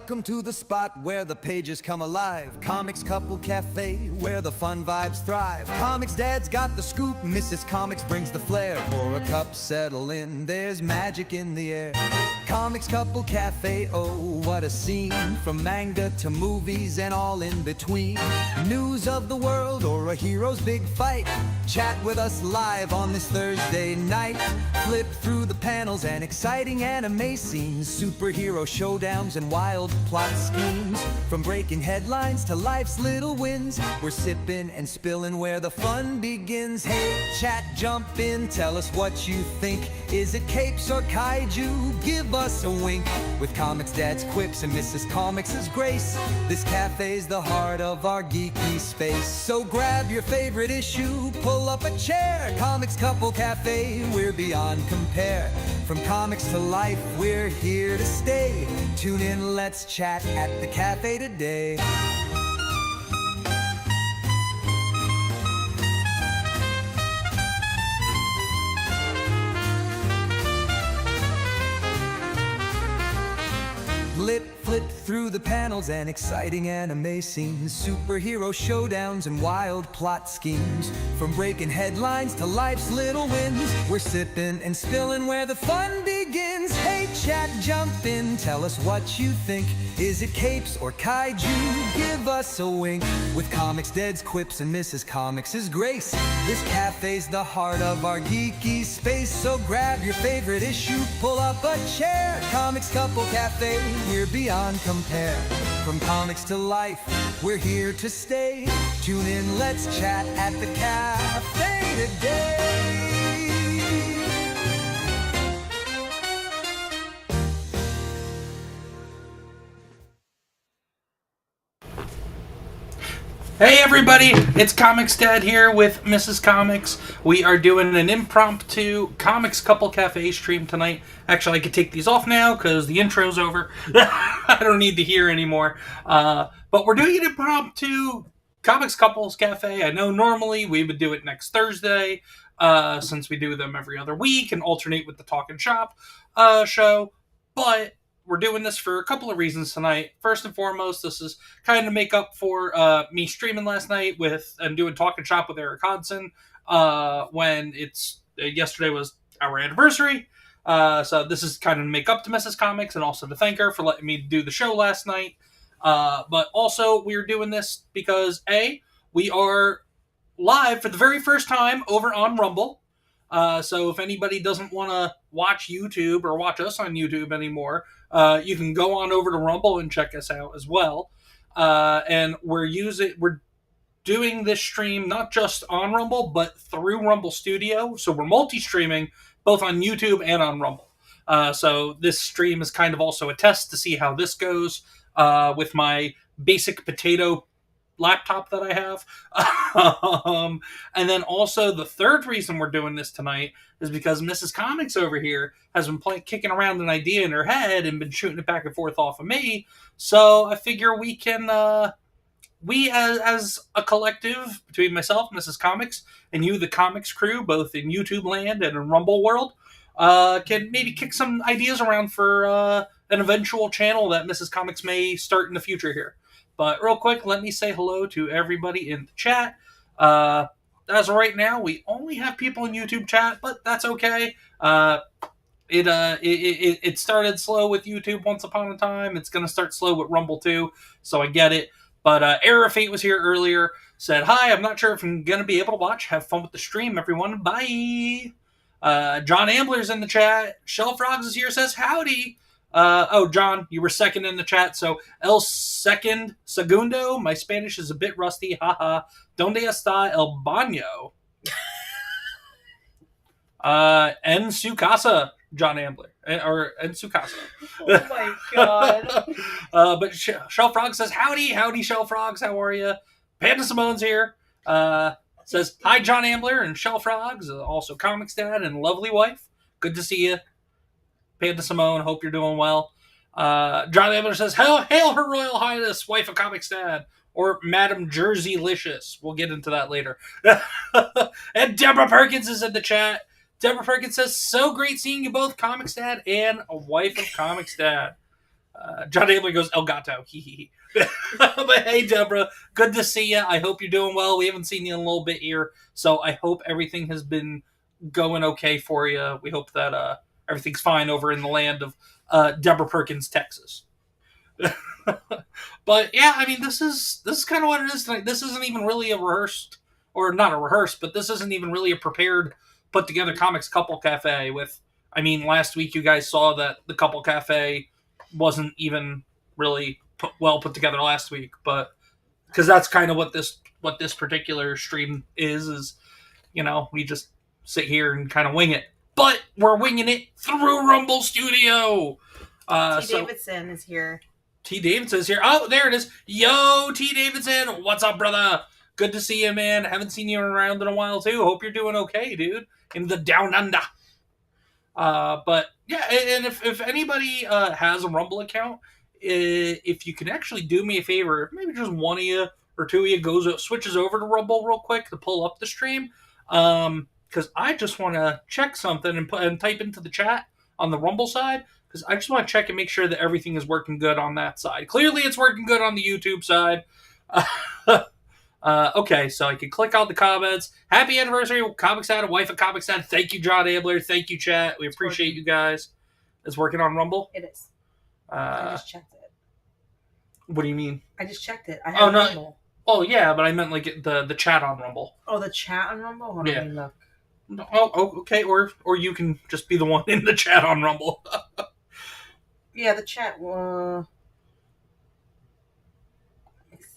Welcome to the spot where the pages come alive. Comix Couple Cafe, where the fun vibes thrive. Comix Dad's got the scoop, Mrs Comix brings the flair. Pour a cup, settle in, there's magic in the air. Comix Couple Cafe, oh what a scene. From manga to movies and all in between. News of the world or a hero's big fight. Chat with us live on this Thursday night. Flip through the panels and exciting anime scenes. Superhero showdowns and wild plot schemes. From breaking headlines to life's little wins, we're sipping and spilling where the fun begins. Hey, chat, jump in, tell us what you think. Is it capes or kaiju? Give us a wink. With Comix Dad's quips and Mrs Comix's grace, this cafe's the heart of our geeky space. So grab your favorite issue, pull up a chair. Comix Couple Cafe, we're beyond compare. From comics to life, we're here to stay. Tune in, let's chat at the cafe today. Flip through the panels and exciting anime scenes. Superhero showdowns and wild plot schemes. From breaking headlines to life's little wins, we're sipping and spilling where the fun begins. Hey chat, jump in, tell us what you think. Is it capes or kaiju? Give us a wink. With Comix Dad's quips and Mrs Comix's grace, this cafe's the heart of our geeky space. So grab your favorite issue, pull up a chair. Comix Couple Cafe, we're beyond compare. From comics to life, we're here to stay. Tune in, let's chat at the cafe today. Hey everybody, it's Comix Dad here with Mrs. Comix. We are doing an impromptu Comix Couple Cafe stream tonight. Actually, I could take these off now because the intro's over. I don't need to hear anymore. But we're doing an impromptu Comix Couples Cafe. I know normally we would do it next Thursday, since we do them every other week and alternate with the Talk and Shop show. But we're doing this for a couple of reasons tonight. First and foremost, this is kind of make up for me streaming last night and doing Talk and Shop with Eric Hodson when yesterday was our anniversary. So this is kind of to make up to Mrs. Comix and also to thank her for letting me do the show last night. But also we're doing this because we are live for the very first time over on Rumble. So if anybody doesn't want to watch YouTube or watch us on YouTube anymore, you can go on over to Rumble and check us out as well. And we're doing this stream not just on Rumble, but through Rumble Studio. So we're multi-streaming both on YouTube and on Rumble. So this stream is kind of also a test to see how this goes with my basic potato laptop that I have. And then also the third reason we're doing this tonight is because Mrs. Comix over here has been kicking around an idea in her head and been shooting it back and forth off of me. So I figure we can, as a collective between myself, Mrs. Comix, and you, the Comix crew, both in YouTube land and in Rumble world, can maybe kick some ideas around for an eventual channel that Mrs. Comix may start in the future here. But real quick, let me say hello to everybody in the chat. As of right now, we only have people in YouTube chat, but that's okay. It started slow with YouTube once upon a time. It's going to start slow with Rumble too, so I get it. But Error of Fate was here earlier, said, hi, I'm not sure if I'm going to be able to watch. Have fun with the stream, everyone. Bye. John Ambler's in the chat. Shell Frogs is here, says, howdy. John, you were second in the chat, so el segundo. My Spanish is a bit rusty, haha. Donde está el baño? En su casa, John Ambler. Or en su casa. Oh my god. But Shell Frog says, howdy, Shell Frogs, how are you? Panda Simone's here. Says, hi, John Ambler and Shell Frogs, also Comix Dad and lovely wife. Good to see you. Panda Simone, hope you're doing well. John Ambler says, hail her royal highness, wife of Comix Dad, or Madam Jersey Licious. We'll get into that later. And Deborah Perkins is in the chat. Deborah Perkins says, so great seeing you both, Comix Dad and a wife of Comix Dad. John Abler goes, El Gato. But hey, Deborah, good to see you. I hope you're doing well. We haven't seen you in a little bit here, so I hope everything has been going okay for you. We hope that everything's fine over in the land of Deborah Perkins, Texas. But yeah, I mean, this is kind of what it is tonight. This isn't even really a rehearsed, or not a rehearsed, but this isn't even really a prepared, put together Comix Couple Cafe. With, I mean, last week you guys saw that the Couple Cafe wasn't even really well put together last week, but because that's kind of what this particular stream is, you know, we just sit here and kind of wing it, but we're winging it through Rumble Studio. T. Davidson is here. T. Davidson's here. Oh, there it is. Yo, T. Davidson. What's up, brother? Good to see you, man. Haven't seen you around in a while, too. Hope you're doing okay, dude. In the down under. But, yeah, and if anybody has a Rumble account, if you can actually do me a favor, maybe just one of you or two of you switches over to Rumble real quick to pull up the stream, because I just want to check something and type into the chat on the Rumble side, because I just want to check and make sure that everything is working good on that side. Clearly, it's working good on the YouTube side. Okay, so I can click on the comments. Happy anniversary, Comix Dad, wife of Comix Dad. Thank you, John Abler. Thank you, chat. We appreciate you guys. It's working on Rumble? It is. I just checked it. What do you mean? I just checked it. I have Rumble. Oh, yeah, but I meant like the chat on Rumble. Oh, the chat on Rumble? Hold on, let me look. Oh, okay. Or you can just be the one in the chat on Rumble. Yeah, the chat.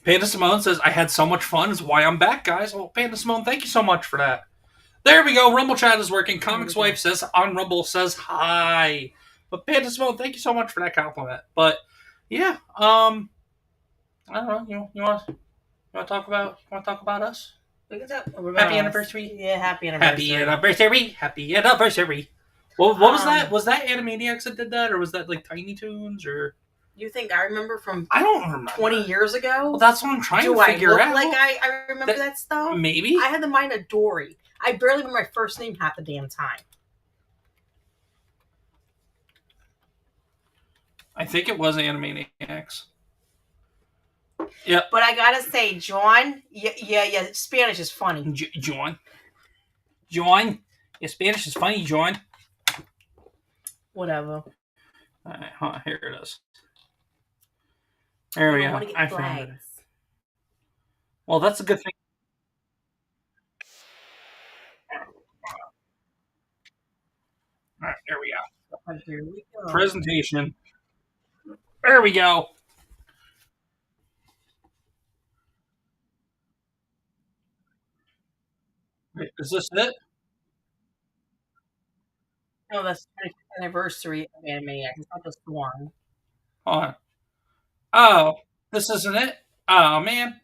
Panda Simone says, I had so much fun. Is why I'm back, guys. Well, Panda Simone, thank you so much for that. There we go. Rumble chat is working. Comix Wife says on Rumble says hi. But Panda Simone, thank you so much for that compliment. But yeah, I don't know. You want to talk about us? We can talk happy anniversary. Yeah, happy anniversary. Happy anniversary. Happy anniversary. Well, what was that? Was that Animaniacs that did that, or was that like Tiny Toons, or? You think I remember from? I don't remember. 20 years ago. Well, that's what I'm trying to figure out. Do I look like I remember that stuff? Maybe. I had the mind of Dory. I barely remember my first name half the damn time. I think it was Animaniacs. Yeah. But I gotta say, John, yeah, Spanish is funny. John, your Spanish is funny, John. Whatever. All right, here it is. There we go. I found it. Well, that's a good thing. All right, there we go. Here we go. Presentation. There we go. Wait, is this it? No, that's the 25th anniversary of Animaniacs. It's not just one. Hold on. Oh, this isn't it? Oh, man.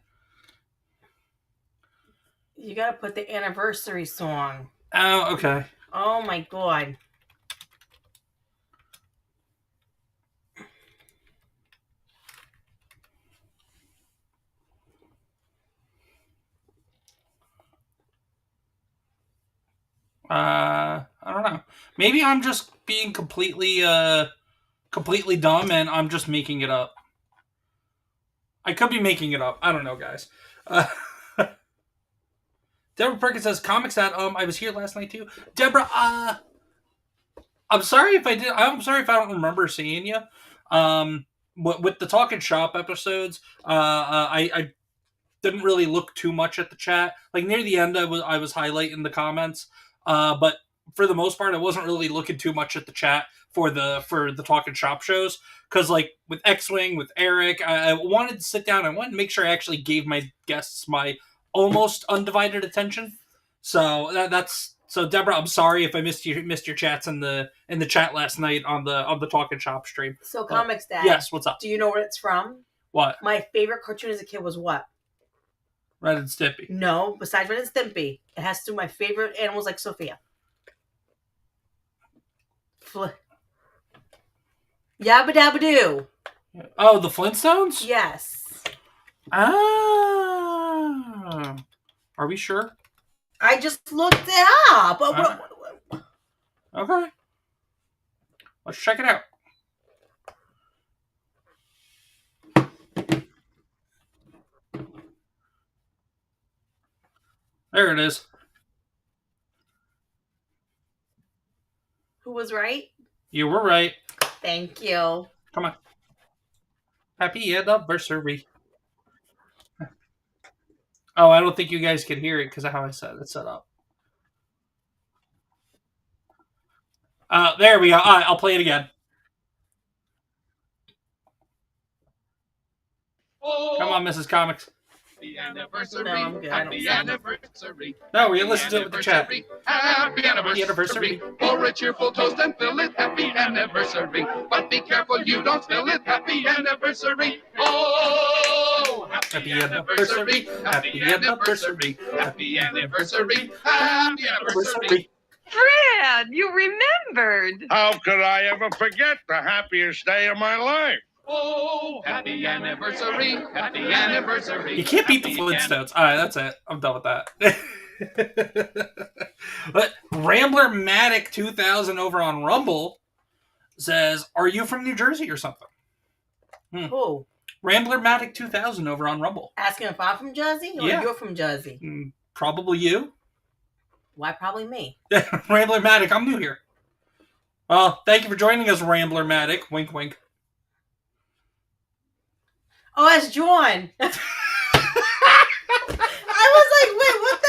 You gotta put the anniversary song. Oh, okay. Oh, my God. I don't know. Maybe I'm just being completely dumb and I'm just making it up. I could be making it up. I don't know, guys. Deborah Perkins says, Comix Dad, I was here last night too. Deborah, I'm sorry if I did. I'm sorry if I don't remember seeing you. With the Talking Shop episodes, I didn't really look too much at the chat. Like near the end, I was highlighting the comments. But for the most part, I wasn't really looking too much at the chat for the Talking Shop shows, because like with X-Wing, with Eric, I wanted to sit down. I wanted to make sure I actually gave my guests my almost undivided attention. So so Deborah, I'm sorry if I missed your chats in the chat last night on the Talking Shop stream. So Comix Dad. Yes, what's up? Do you know what it's from? What? My favorite cartoon as a kid was what? Ren and Stimpy. No, besides Ren and Stimpy, it has to do with my favorite animals like Sophia. Yabba Dabba Doo. Oh, the Flintstones? Yes. Ah. Are we sure? I just looked it up. Okay. Let's check it out. There it is. Who was right? You were right. Thank you. Come on. Happy anniversary. Oh, I don't think you guys could hear it because of how I set it set up. There we go. All right, I'll play it again. Come on, Mrs. Comix. Happy anniversary. No, I'm good. Happy anniversary. No, we listen to it with the chat. Happy anniversary. anniversary. Pour a cheerful toast and fill it. Happy anniversary. But be careful you don't spill it. Happy anniversary. Oh, happy anniversary. Happy anniversary. Happy anniversary. Happy anniversary. Fred, you remembered. How could I ever forget the happiest day of my life? Oh, happy anniversary. Happy anniversary. You can't beat the Flintstones. All right, that's it. I'm done with that. But Rambler Matic 2000 over on Rumble says, "Are you from New Jersey or something?" Who? Rambler Matic 2000 over on Rumble. Asking if I'm from Jersey or Yeah. you're from Jersey? Probably you. Why probably me? Rambler Matic, I'm new here. Well, thank you for joining us, Rambler Matic. Wink, wink. Oh, that's John. I was like, wait, what the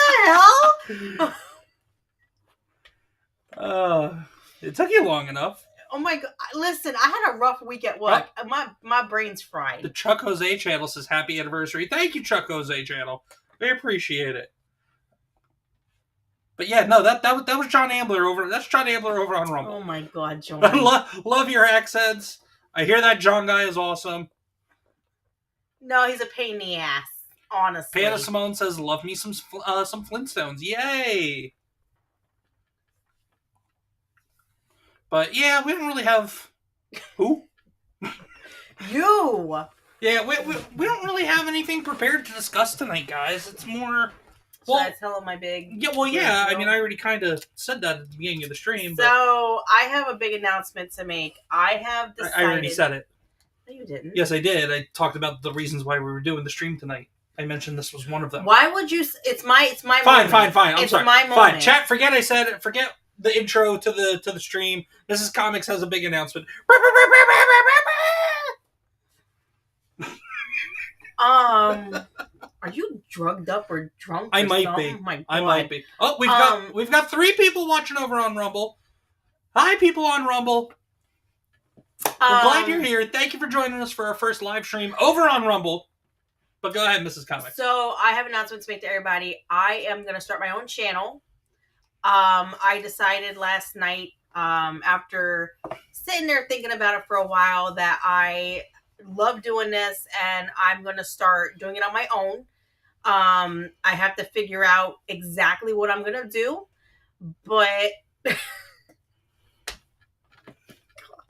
hell? It took you long enough. Oh my god! Listen, I had a rough week at work. My brain's The fried. Chuck Jose channel says happy anniversary. Thank you, Chuck Jose channel. We appreciate it. But yeah, no, that was John Ambler over. That's John Ambler over on Rumble. Oh my god, John! Love your accents. I hear that John guy is awesome. No, he's a pain in the ass. Honestly. Panda Simone says, "Love me some Flintstones." Yay! But yeah, we don't really have who. You. Yeah, we don't really have anything prepared to discuss tonight, guys. It's more. Should I tell him my big? Yeah, well, yeah. I mean, I already kind of said that at the beginning of the stream. But So I have a big announcement to make. I have decided. I already said it. No, you didn't. Yes, I did. I talked about the reasons why we were doing the stream tonight. I mentioned this was one of them. Why would you? It's my. Fine, moment. fine. I'm it's sorry. my moment. Fine. Chat. Forget I said it. Forget the intro to the stream. Mrs. Comix has a big announcement. Are you drugged up or drunk? I or might something? be. My God. I might be. Oh, we've got 3 people watching over on Rumble. Hi, people on Rumble. We're glad you're here. Thank you for joining us for our first live stream over on Rumble. But go ahead, Mrs. Comix. So I have announcements to make to everybody. I am going to start my own channel. I decided last night, after sitting there thinking about it for a while, that I love doing this and I'm going to start doing it on my own. I have to figure out exactly what I'm going to do, but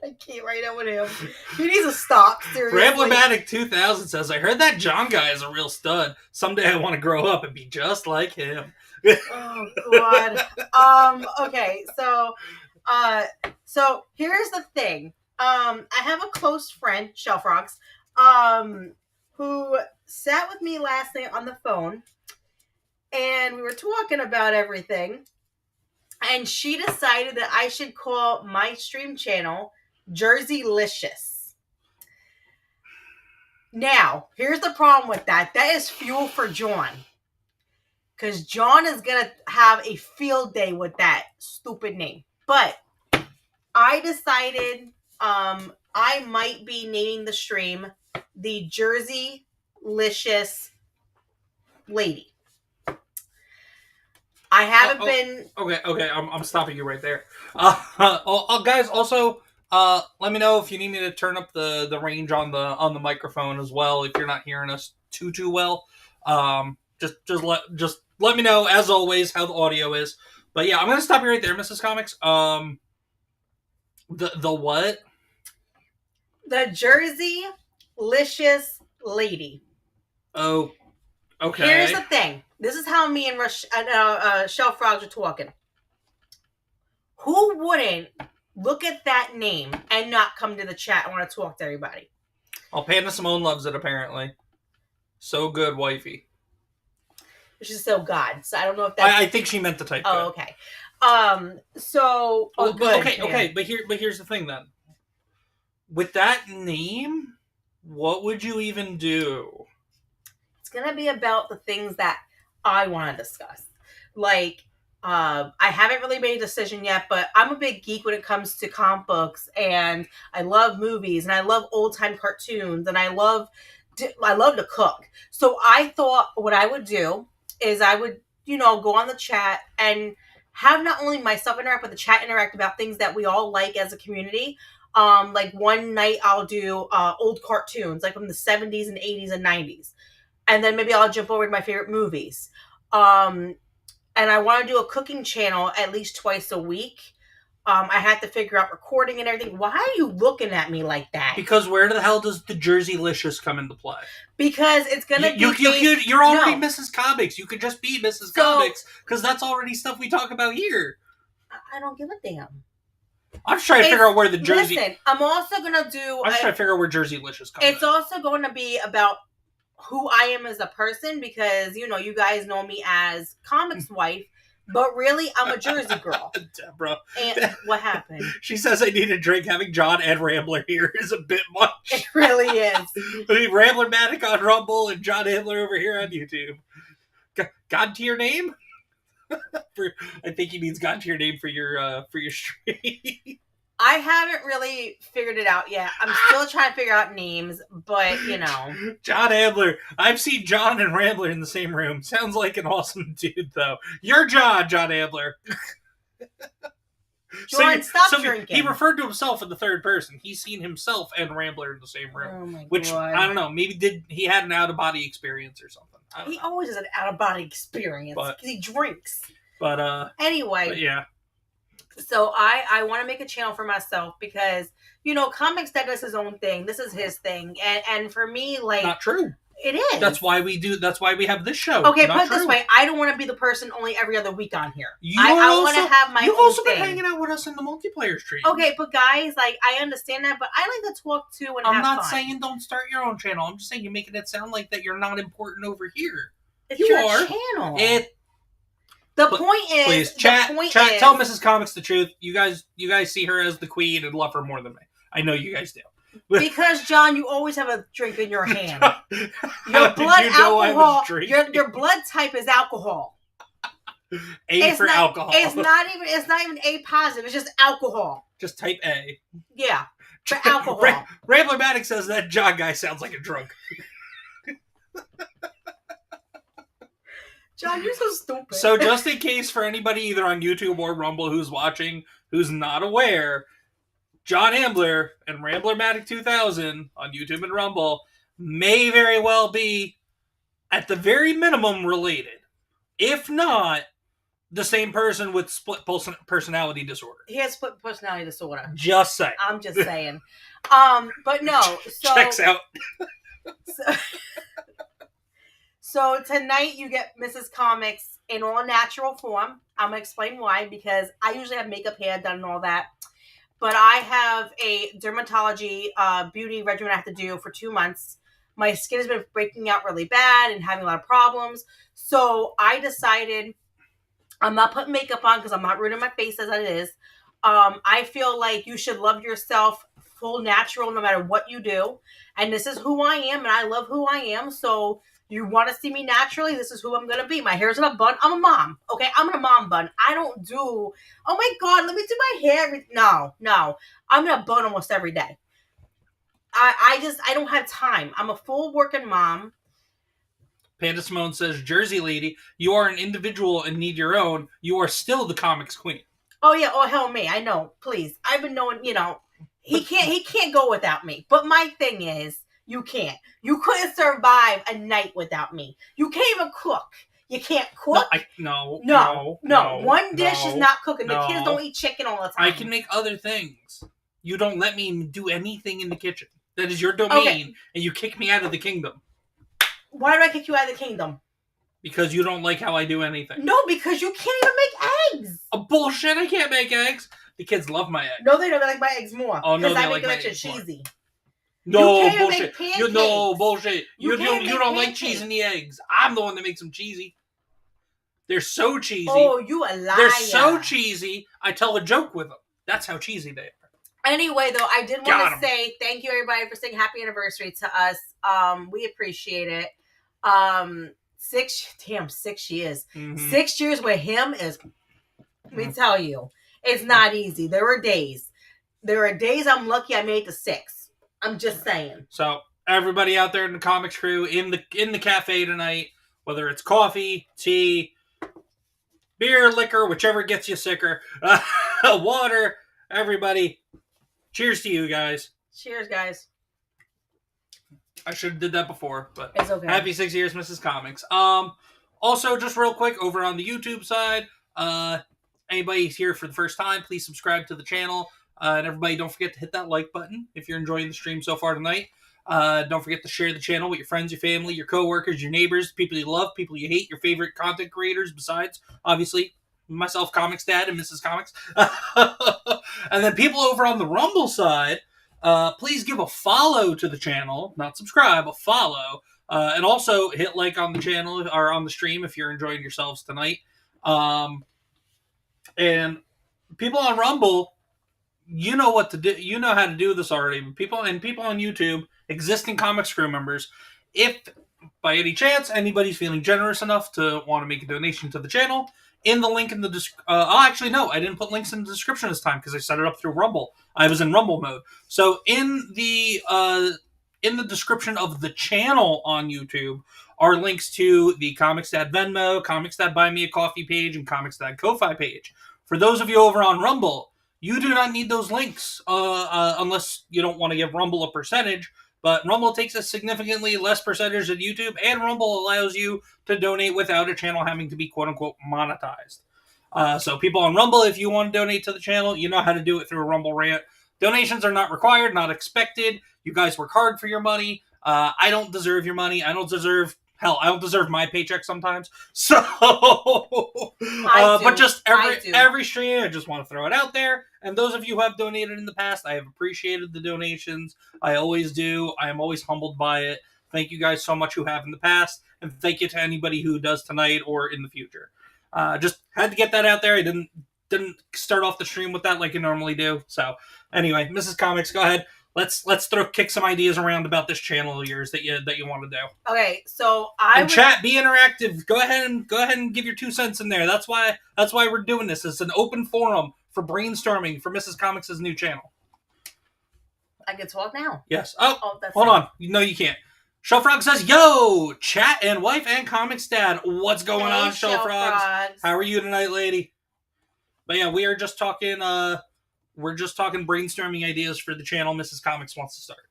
I can't write out with him. He needs to stop, seriously. Ramblematic 2000 says, "I heard that John guy is a real stud. Someday I want to grow up and be just like him." Oh God. Okay, so here's the thing. I have a close friend, Shelf Rocks, who sat with me last night on the phone, and we were talking about everything, and she decided that I should call my stream channel Jerseylicious. Now, here's the problem with that. That is fuel for John. Because John is going to have a field day with that stupid name. But I decided I might be naming the stream the Jerseylicious Lady. I haven't been... Okay, I'm stopping you right there. Guys, also, let me know if you need me to turn up the range on the microphone as well, if you're not hearing us too well. Just let me know, as always, how the audio is. But yeah, I'm gonna stop you right there, Mrs. Comix. The what? The Jerseylicious Lady. Oh, okay. Here's the thing. This is how me and Shelf Frogs are talking. Who wouldn't look at that name and not come to the chat and want to talk to everybody? Oh, Panda Simone loves it, apparently. So good, wifey. She's still God. So I don't know if that's... I think she meant to type. Oh, good. okay. So... Oh, well, good. Okay. But here's the thing then. With that name, what would you even do? It's going to be about the things that I want to discuss. Like, I haven't really made a decision yet, but I'm a big geek when it comes to comic books, and I love movies, and I love old-time cartoons, and I love to cook. So I thought what I would do is I would, go on the chat and have not only myself interact, but the chat interact about things that we all like as a community. Like one night I'll do old cartoons, like from the 70s and 80s and 90s. And then maybe I'll jump over to my favorite movies. And I want to do a cooking channel at least twice a week. I have to figure out recording and everything. Why are you looking at me like that? Because where the hell does the Jerseylicious come into play? Because it's going to be... You're already Mrs. Comix. You could just be Mrs. Comix, because that's already stuff we talk about here. I don't give a damn. I'm just trying to figure out where the Jersey... Listen, I'm also going to do... I'm just trying to figure out where Jerseylicious comes in. It's also going to be about who I am as a person, because, you guys know me as Comix wife, but really, I'm a Jersey girl. Deborah. And what happened? She says I need a drink. Having John and Rambler here is a bit much. It really is. I mean, Rambler-matic on Rumble and John Handler over here on YouTube. God to your name? I think he means God to your name for your stream. I haven't really figured it out yet. I'm still trying to figure out names, but, John Handler. I've seen John and Rambler in the same room. Sounds like an awesome dude, though. You're John Handler. John, stop drinking. He referred to himself in the third person. He's seen himself and Rambler in the same room. Oh, my which, God. I don't know, maybe he had an out-of-body experience or something. He always has an out-of-body experience, because he drinks. Anyway. But yeah. So I want to make a channel for myself because, Comix Dad does his own thing. This is his thing. And for me, like... Not true. It is. That's why we have this show. Okay, put it this way. I don't want to be the person only every other week on here. I want to have my own You've also thing. been hanging out with us in the multiplayer stream. Okay, but guys, like, I understand that, but I like to talk too and I'm have not fun. saying don't start your own channel. I'm just saying you're making it sound like that you're not important over here. It's you your are. channel. The point is... Please, chat, tell Mrs. Comix the truth. You guys see her as the queen and love her more than me. I know you guys do. Because, John, you always have a drink in your hand. Your blood alcohol... Your blood type is alcohol. Alcohol. It's not even A positive. It's just alcohol. Just type A. Yeah. For alcohol. Rambler-matic says that John guy sounds like a drunk. John, you're so stupid. So just in case for anybody either on YouTube or Rumble who's watching, who's not aware, John Ambler and Rambler-matic 2000 on YouTube and Rumble may very well be, at the very minimum, related. If not, the same person with split personality disorder. He has split personality disorder. Just saying. I'm just saying. But no. So, checks out. So tonight you get Mrs. Comix in all natural form. I'm going to explain why, because I usually have makeup, hair done, and all that. But I have a dermatology beauty regimen I have to do for 2 months. My skin has been breaking out really bad and having a lot of problems. So I decided I'm not putting makeup on because I'm not ruining my face as it is. I feel like you should love yourself full natural no matter what you do. And this is who I am, and I love who I am. So... you want to see me naturally? This is who I'm going to be. My hair's in a bun. I'm a mom. Okay? I'm in a mom bun. I don't do, oh my God, let me do my hair. No. I'm in a bun almost every day. I don't have time. I'm a full working mom. Panda Simone says, Jersey lady, you are an individual and need your own. You are still the Comix queen. Oh, yeah. Oh, hell me. I know. Please. I've been knowing, he can't go without me. But my thing is, you can't. You couldn't survive a night without me. You can't even cook. You can't cook. No. One dish is not cooking. The kids don't eat chicken all the time. I can make other things. You don't let me do anything in the kitchen. That is your domain, and you kick me out of the kingdom. Why do I kick you out of the kingdom? Because you don't like how I do anything. No, because you can't even make eggs. Bullshit, I can't make eggs. The kids love my eggs. No, they don't. They like my eggs more. Oh, no, because they I like make my them eggs more. cheesy. No, bullshit. You bullshit. You don't like cheese pancakes. in the eggs. I'm the one that makes them cheesy. They're so cheesy. Oh, you a liar. They're so cheesy. I tell a joke with them. That's how cheesy they are. Anyway, though, I did Got want 'em. to say thank you, everybody, for saying happy anniversary to us. We appreciate it. 6 years. Mhm. 6 years with him is, let me tell you, it's not easy. There are days I'm lucky I made the 6. I'm just saying. So everybody out there in the comics crew, in the cafe tonight, whether it's coffee, tea, beer, liquor, whichever gets you sicker, water, everybody, cheers to you guys. Cheers, guys. I should have did that before, but It's okay. happy 6 years, Mrs. Comix. Also, just real quick, over on the YouTube side, anybody here for the first time, please subscribe to the channel. And everybody, don't forget to hit that like button if you're enjoying the stream so far tonight. Don't forget to share the channel with your friends, your family, your coworkers, your neighbors, people you love, people you hate, your favorite content creators besides, obviously, myself, Comix Dad, and Mrs. Comix. And then people over on the Rumble side, please give a follow to the channel. Not subscribe, a follow. And also hit like on the channel or on the stream if you're enjoying yourselves tonight. And people on Rumble, you know what to do. You know how to do this already. People on YouTube, existing Comics crew members, if by any chance anybody's feeling generous enough to want to make a donation to the channel, in the link in the actually no, I didn't put links in the description this time because I set it up through Rumble. I was in Rumble mode. So in the description of the channel on YouTube are links to the Comix Dad Venmo, Comix Dad Buy Me a Coffee page, and Comix Dad Ko-Fi page. For those of you over on Rumble, you do not need those links unless you don't want to give Rumble a percentage. But Rumble takes a significantly less percentage than YouTube, and Rumble allows you to donate without a channel having to be quote-unquote monetized. So people on Rumble, if you want to donate to the channel, you know how to do it through a Rumble rant. Donations are not required, not expected. You guys work hard for your money. I don't deserve your money. I don't deserve my paycheck sometimes. So, but just every stream, I just want to throw it out there. And those of you who have donated in the past, I have appreciated the donations. I always do. I am always humbled by it. Thank you guys so much who have in the past. And thank you to anybody who does tonight or in the future. Just had to get that out there. I didn't start off the stream with that like I normally do. So anyway, Mrs. Comix, go ahead. Let's kick some ideas around about this channel of yours that you want to do. Okay, so chat, be interactive. Go ahead and give your 2 cents in there. That's why we're doing this. It's an open forum for brainstorming for Mrs. Comix's new channel. I can talk now. Yes. Oh hold on. No, you can't. Shellfrog says, "Yo, chat and wife and Comix Dad. What's going on, Shellfrogs? How are you tonight, lady?" But yeah, we are just talking. We're just talking brainstorming ideas for the channel Mrs. Comix wants to start.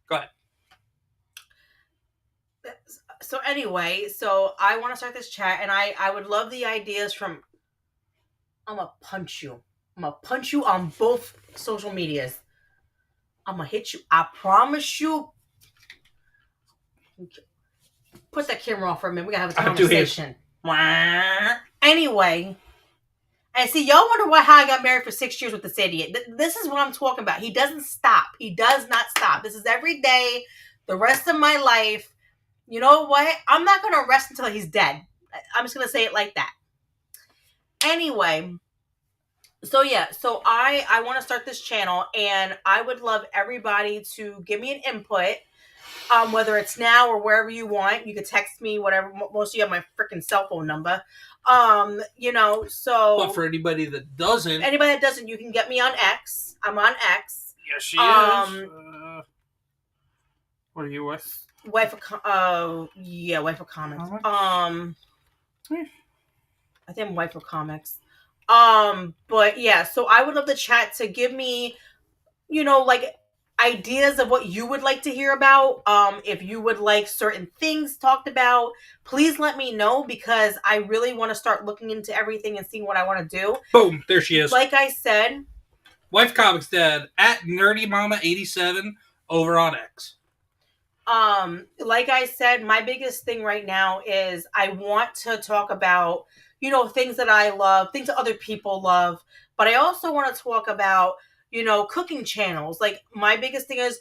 Go ahead. So anyway, I want to start this chat, and I would love the ideas from. I'm gonna punch you. I'm gonna punch you on both social medias. I'm gonna hit you. I promise you. Put that camera off for a minute. We gotta have a conversation. Anyway. And see, y'all wonder how I got married for 6 years with this idiot. This is what I'm talking about. He doesn't stop. He does not stop. This is every day, the rest of my life. You know what? I'm not going to rest until he's dead. I'm just going to say it like that. Anyway, so yeah, so I want to start this channel, and I would love everybody to give me an input, whether it's now or wherever you want. You could text me, whatever. Most of you have my freaking cell phone number. So. But for anybody that doesn't, you can get me on X. I'm on X. Yes, she is. What are you with? Wife of Comics. I think I'm Wife of Comics. But yeah, so I would love the chat to give me, like ideas of what you would like to hear about. If you would like certain things talked about, please let me know, because I really want to start looking into everything and seeing what I want to do. Boom, there she is. Like I said, Wife Comix Dad at NerdyMama87 over on X. Like I said, my biggest thing right now is I want to talk about, things that I love, things that other people love, but I also want to talk about, cooking channels. Like, my biggest thing is,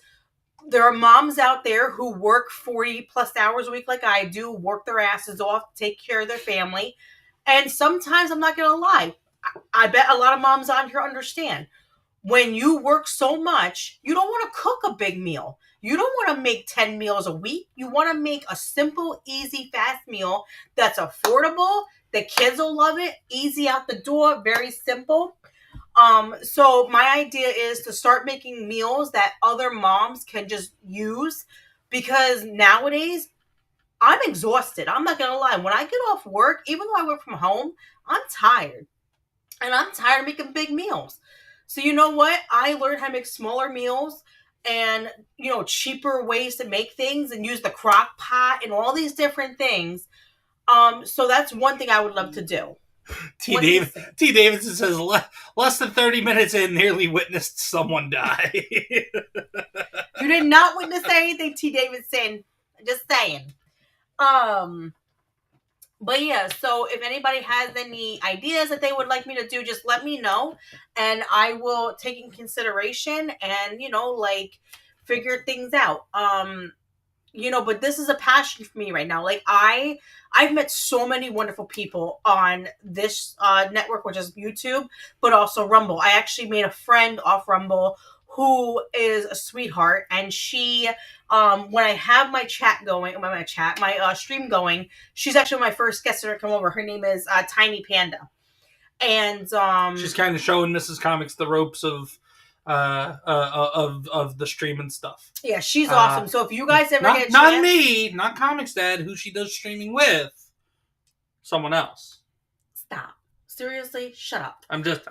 there are moms out there who work 40 plus hours a week like I do, work their asses off, take care of their family. And sometimes, I'm not going to lie, I bet a lot of moms on here understand. When you work so much, you don't want to cook a big meal. You don't want to make 10 meals a week. You want to make a simple, easy, fast meal that's affordable. The kids will love it. Easy out the door. Very simple. So my idea is to start making meals that other moms can just use, because nowadays I'm exhausted. I'm not going to lie. When I get off work, even though I work from home, I'm tired. And I'm tired of making big meals. So you know what? I learned how to make smaller meals and, cheaper ways to make things and use the crock pot and all these different things. So that's one thing I would love to do. T. Davidson says, less than 30 minutes in, nearly witnessed someone die. You did not witness anything, T. Davidson. Just saying. But yeah, so if anybody has any ideas that they would like me to do, just let me know, and I will take in consideration and, figure things out. But this is a passion for me right now. Like I've met so many wonderful people on this network, which is YouTube, but also Rumble. I actually made a friend off Rumble who is a sweetheart, and she, when I have my stream going, she's actually my first guest to come over. Her name is Tiny Panda, and she's kind of showing Mrs. Comix the ropes of the stream and stuff. Yeah, she's awesome. So if you guys ever get a chance, not me, not Comix Dad, who she does streaming with, someone else. Stop. Seriously, shut up. I'm just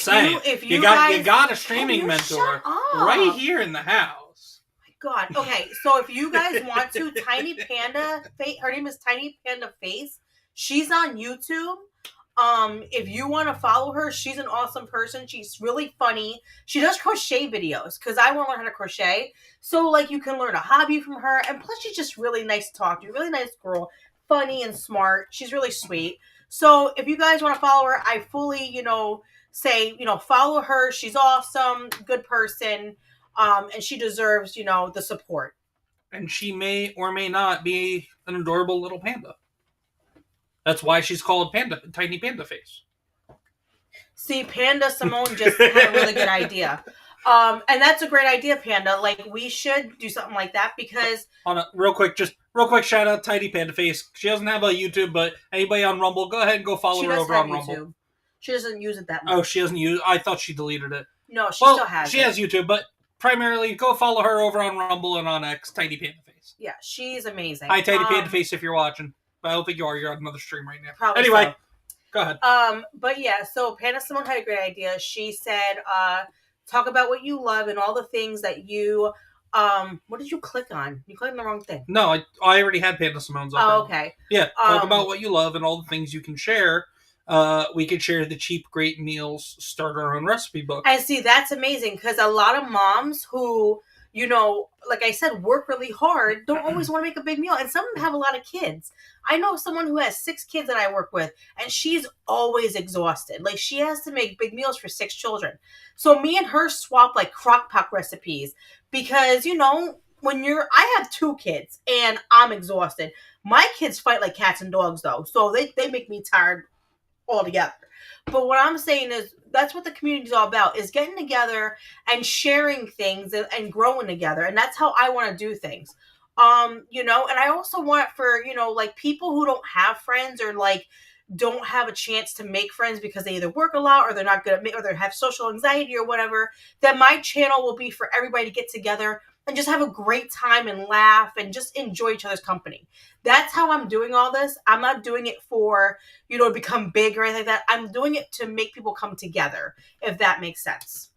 saying. You got a streaming mentor right here in the house. My God. Okay, so if you guys want to, Tiny Panda, her name is Tiny Panda Face. She's on YouTube. If you want to follow her, she's an awesome person. She's really funny. She does crochet videos because I want to learn how to crochet. So you can learn a hobby from her, and plus she's just really nice to talk to. Really nice girl, funny and smart. She's really sweet. So if you guys want to follow her, I fully, say, follow her. She's awesome, good person, and she deserves, the support. And she may or may not be an adorable little panda. That's why she's called Tiny Panda Face. See, Panda Simone just had a really good idea. And that's a great idea, Panda. We should do something like that because... Real quick shout out Tiny Panda Face. She doesn't have a YouTube, but anybody on Rumble, go ahead and go follow her over on YouTube. Rumble. She doesn't use it that much. Oh, she doesn't use... I thought she deleted it. No, she still has she has YouTube, but primarily go follow her over on Rumble and on X, Tiny Panda Face. Yeah, she's amazing. Hi, Tiny Panda Face, if you're watching. But I don't think you are. You're on another stream right now. Probably anyway, so. Go ahead. But yeah, so Panda Simone had a great idea. She said, talk about what you love and all the things that you... what did you click on? You clicked on the wrong thing. No, I already had Panda Simone's up. Oh, okay. Yeah, talk about what you love and all the things you can share. We could share the cheap, great meals, start our own recipe book. And see, that's amazing because a lot of moms who, like I said, work really hard, don't always want to make a big meal. And some of them have a lot of kids. I know someone who has 6 kids that I work with, and she's always exhausted. She has to make big meals for 6 children. So me and her swap crock pot recipes because, I have 2 kids and I'm exhausted. My kids fight like cats and dogs though. So they make me tired altogether. But what I'm saying is that's what the community is all about, is getting together and sharing things and growing together. And that's how I want to do things. And I also want for, people who don't have friends or don't have a chance to make friends because they either work a lot or they're not good at or they have social anxiety or whatever, that my channel will be for everybody to get together and just have a great time and laugh and just enjoy each other's company. That's how I'm doing all this. I'm not doing it for, to become big or anything like that. I'm doing it to make people come together, if that makes sense.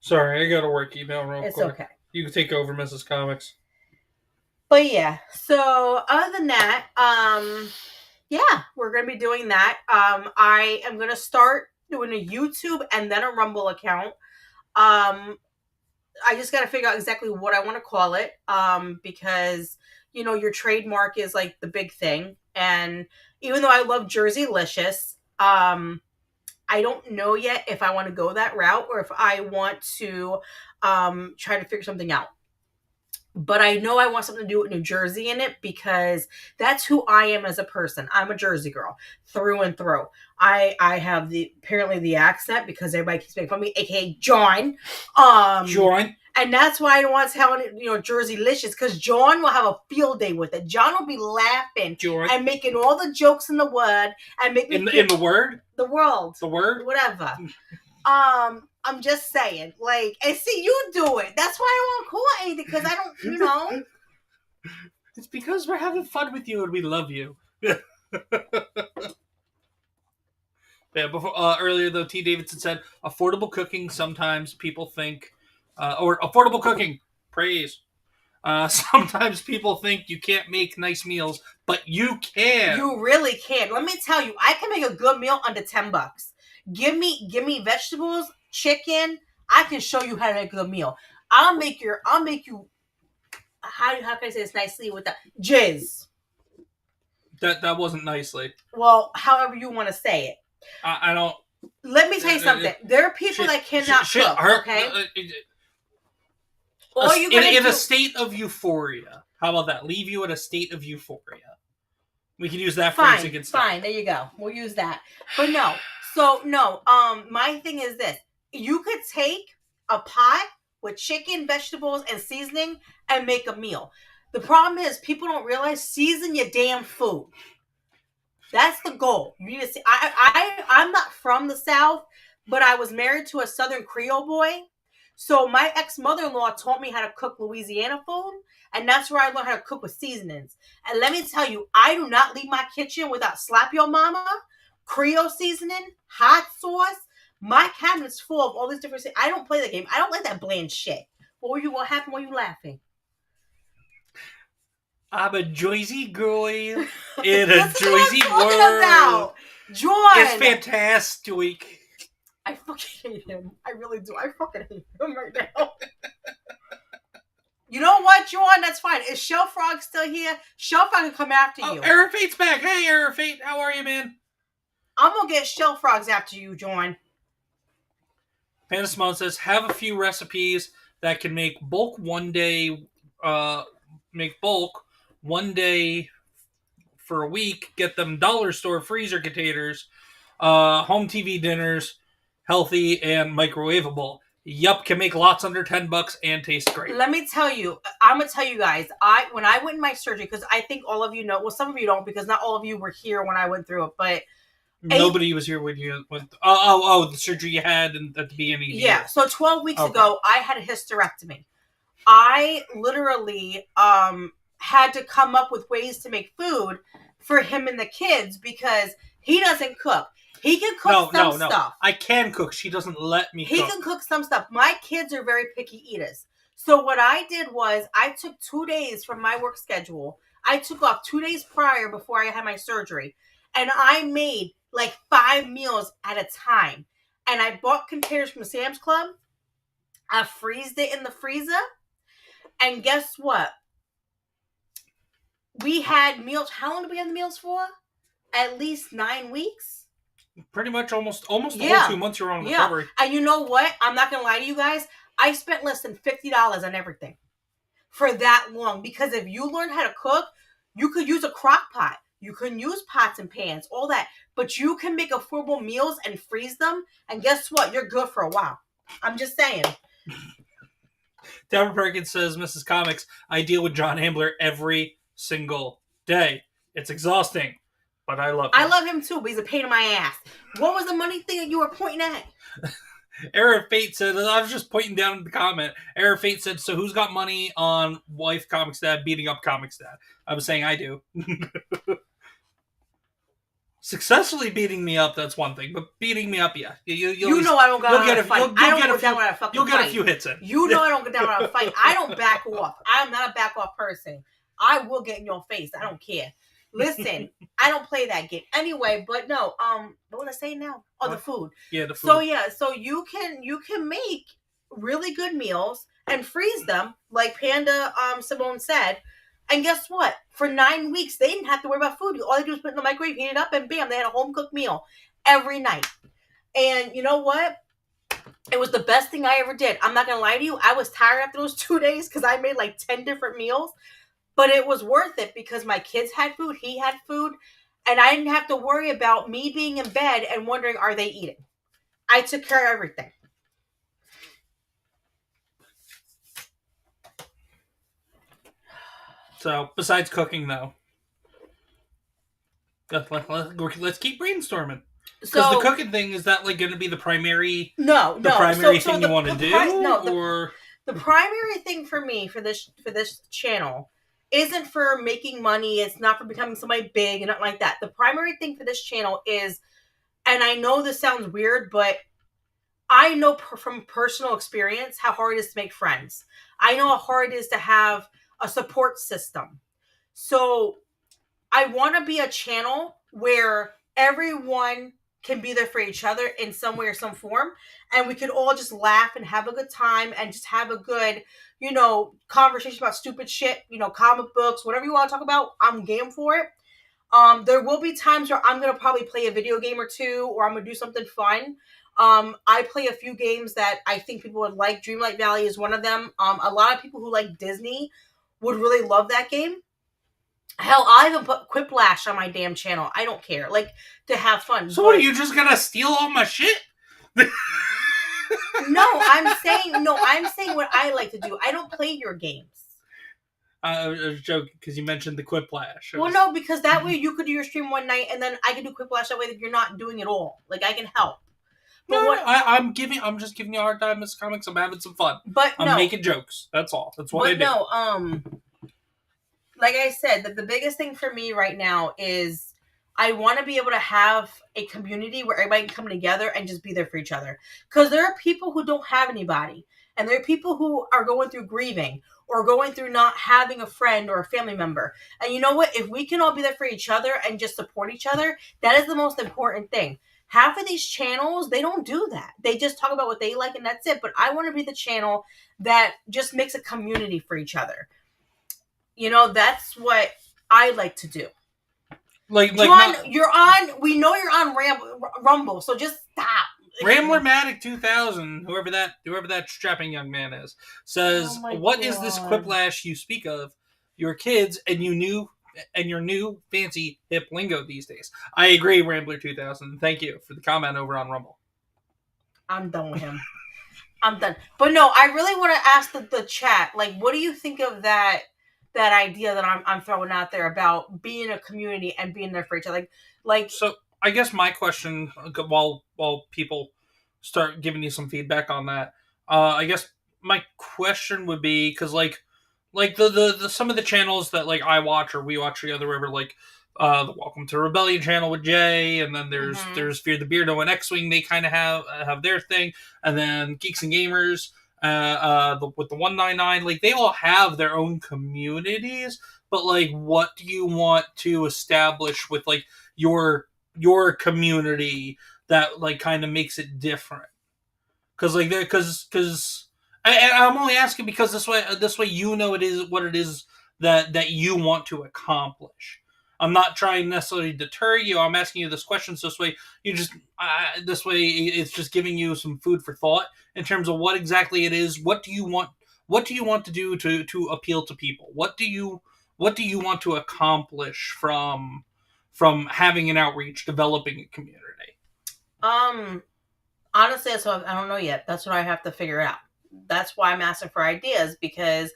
Sorry, I got a work email real quick. It's okay. You can take over, Mrs. Comix. But yeah, so other than that, yeah, we're going to be doing that. I am going to start doing a YouTube and then a Rumble account. I just got to figure out exactly what I want to call it, because, your trademark is the big thing. And even though I love Jerseylicious, I don't know yet if I want to go that route or if I want to trying to figure something out. But I know I want something to do with New Jersey in it because that's who I am as a person. I'm a Jersey girl through and through. I have apparently the accent because everybody keeps making fun of me, aka John. John. And that's why I don't want to tell it, Jersey-licious, because John will have a field day with it. John will be laughing and making all the jokes in the word and make me in the word, the world, the word, whatever. I'm just saying, like, and see, you do it. That's why I won't call anything, because I don't, It's because we're having fun with you and we love you. Yeah, before earlier though, T. Davidson said, affordable cooking, sometimes people think, or affordable cooking, praise. Sometimes people think you can't make nice meals, but you can. You really can. Let me tell you, I can make a good meal under $10. Give me vegetables, chicken. I can show you how to make a good meal. I'll make you. How can I say this nicely with the jizz? That wasn't nicely. Well, however you want to say it. I don't. Let me tell you something. There are people that cannot cook. Okay. All you in a state of euphoria. How about that? Leave you in a state of euphoria. We can use that phrase against. Fine. There you go. We'll use that. But no. So no. My thing is this: you could take a pot with chicken, vegetables, and seasoning and make a meal. The problem is people don't realize season your damn food. That's the goal. You need to see. I'm not from the South, but I was married to a Southern Creole boy. So my ex-mother-in-law taught me how to cook Louisiana food, and that's where I learned how to cook with seasonings. And let me tell you, I do not leave my kitchen without Slap Your Mama, Creole seasoning, hot sauce. My cabinet's full of all these different things. I don't play the game. I don't like that bland shit. What happened? Why are you laughing? I'm a Jersey girl in a Jersey world. About. John. It's fantastic. I fucking hate him. I really do. I fucking hate him right now. You know what, John? That's fine. Is Shell Frog still here? Shell Frog can come after you. Error Fate's back. Hey, Error Fate. How are you, man? I'm going to get Shell Frogs after you, John. Panda Simone says, have a few recipes that can make bulk one day for a week. Get them dollar store freezer containers, home TV dinners, healthy and microwavable. Yup, can make lots under $10 and taste great. Let me tell you, I'm going to tell you guys, when I went in my surgery, because I think all of you know, well, some of you don't, because not all of you were here when I went through it, but nobody was here when you went. The surgery you had at the beginning of the year. So 12 weeks ago, I had a hysterectomy. I literally had to come up with ways to make food for him and the kids because he doesn't cook. He can cook some stuff. I can cook. She doesn't let me cook. He can cook some stuff. My kids are very picky eaters. So what I did was I took 2 days from my work schedule. I took off 2 days prior before I had my surgery. And I made like 5 meals at a time. And I bought containers from Sam's Club. I freezed it in the freezer. And guess what? We had meals. How long did we have the meals for? At least 9 weeks. Pretty much almost the whole 2 months you're on recovery. And you know what? I'm not going to lie to you guys. I spent less than $50 on everything for that long. Because if you learn how to cook, you could use a crock pot. You can use pots and pans, all that. But you can make affordable meals and freeze them. And guess what? You're good for a while. I'm just saying. Deborah Perkins says, Mrs. Comix, I deal with John Ambler every single day. It's exhausting, but I love him. I love him too, but he's a pain in my ass. What was the money thing that you were pointing at? Error Fate said, I was just pointing down in the comment. Error Fate said, so who's got money on wife Comix Dad beating up Comix Dad? I was saying I do. Successfully beating me up, that's one thing. But beating me up, yeah. You know I don't go down without a fight. I don't go down without a fucking fight. You'll get a few hits in. You know I don't go down without a fight. I don't back off. I'm not a back off person. I will get in your face. I don't care. Listen, I don't play that game. Anyway, but no, what was I saying now? Oh, the food. Yeah, the food. So you can make really good meals and freeze them, like Panda Simone said. And guess what? For 9 weeks, they didn't have to worry about food. All they do is put it in the microwave, heat it up, and bam, they had a home-cooked meal every night. And you know what? It was the best thing I ever did. I'm not gonna lie to you. I was tired after those 2 days because I made like 10 different meals, but it was worth it because my kids had food, he had food, and I didn't have to worry about me being in bed and wondering, are they eating? I took care of everything. So, besides cooking, though, let's keep brainstorming. Because So the cooking thing, is that like going to be the primary no. primary thing you want to do? The primary thing for me for this channel isn't for making money. It's not for becoming somebody big and not like that. The primary thing for this channel is, and I know this sounds weird, but I know from personal experience how hard it is to make friends. I know how hard it is to have a support system. So I want to be a channel where everyone can be there for each other in some way or some form, and we could all just laugh and have a good time and just have a good, conversation about stupid shit, comic books, whatever you want to talk about. I'm game for it. There will be times where I'm going to probably play a video game or two, or I'm going to do something fun. I play a few games that I think people would like. Dreamlight Valley is one of them. A lot of people who like Disney would really love that game. Hell, I even put Quiplash on my damn channel. I don't care. Like, to have fun. So what, are you just gonna steal all my shit? I'm saying what I like to do. I don't play your games. I was joking because you mentioned the Quiplash. Well, no, because that way you could do your stream one night and then I can do Quiplash that way that you're not doing it all. Like, I can help. But I'm just giving you a hard time, Mrs Comix. I'm having some fun. But I'm making jokes. That's all. That's what I do. Like I said, the biggest thing for me right now is I want to be able to have a community where everybody can come together and just be there for each other. Because there are people who don't have anybody. And there are people who are going through grieving or going through not having a friend or a family member. And you know what? If we can all be there for each other and just support each other, that is the most important thing. Half of these channels, they don't do that. They just talk about what they like and that's it. But I want to be the channel that just makes a community for each other. That's what I like to do. We know you're on Rumble, so just stop. Ramblermatic 2000, whoever that strapping young man is, says, "What is this Quiplash you speak of? Your kids and your new fancy hip lingo these days." I agree, Rambler 2000. Thank you for the comment over on Rumble. I'm done with him. I'm done. But no, I really want to ask the chat, like, what do you think of that idea that I'm throwing out there about being a community and being there for each other? So I guess my question, while people start giving you some feedback on that, I guess my question would be, because like the some of the channels that like I watch or we watch together, whatever, like the Welcome to Rebellion channel with Jay, and then there's Fear the Beardo and X-Wing, they kind of have their thing, and then Geeks and Gamers with the 199, like they all have their own communities, but like what do you want to establish with like your community that like kind of makes it different? Because I'm only asking because this way it is what it is that you want to accomplish. I'm not trying to necessarily deter you. I'm asking you this question so this way it's just giving you some food for thought in terms of what exactly it is. What do you want to do to appeal to people? What do you want to accomplish from having an outreach, developing a community? Honestly, so I don't know yet. That's what I have to figure out. That's why I'm asking for ideas, because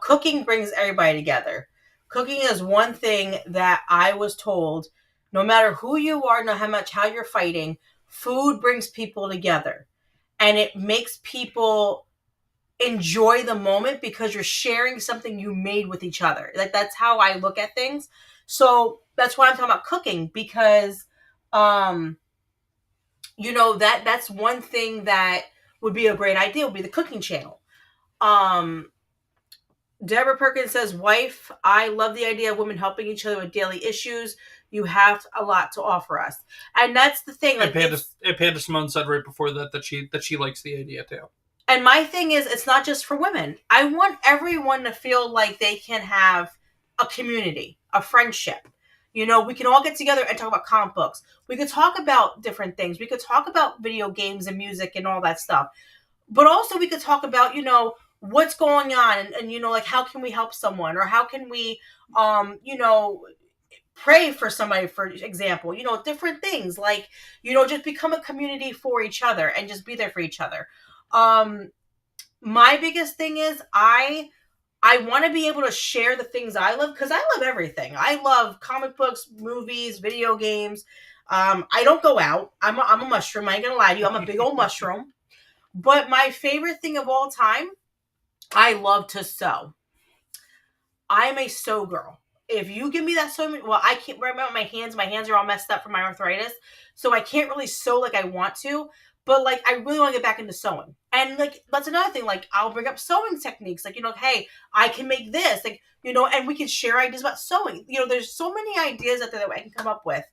cooking brings everybody together. Cooking is one thing that I was told, no matter who you are, no matter how you're fighting, food brings people together. And it makes people enjoy the moment because you're sharing something you made with each other. Like, that's how I look at things. So that's why I'm talking about cooking, because, that's one thing that would be a great idea, would be the cooking channel. Deborah Perkins says, "Wife, I love the idea of women helping each other with daily issues. You have a lot to offer us." And that's the thing. Like, Panda Simone said right before that she likes the idea too. And my thing is, it's not just for women. I want everyone to feel like they can have a community, a friendship. You know, we can all get together and talk about comic books. We could talk about different things. We could talk about video games and music and all that stuff. But also we could talk about, you know, what's going on and you know, like how can we help someone, or how can we, you know, pray for somebody, for example, you know, different things, like, you know, just become a community for each other and just be there for each other. My biggest thing is I want to be able to share the things I love, because I love everything. I love comic books, movies, video games. I don't go out. I'm a mushroom. I ain't gonna lie to you. I'm a big old mushroom. But my favorite thing of all time, I love to sew. I'm a sew girl. If you give me that sewing, well, I can't remember my hands. My hands are all messed up from my arthritis, so I can't really sew like I want to. But like, I really want to get back into sewing. And like, that's another thing. Like, I'll bring up sewing techniques. Like, you know, hey, I can make this. Like, you know, and we can share ideas about sewing. You know, there's so many ideas out there that I can come up with.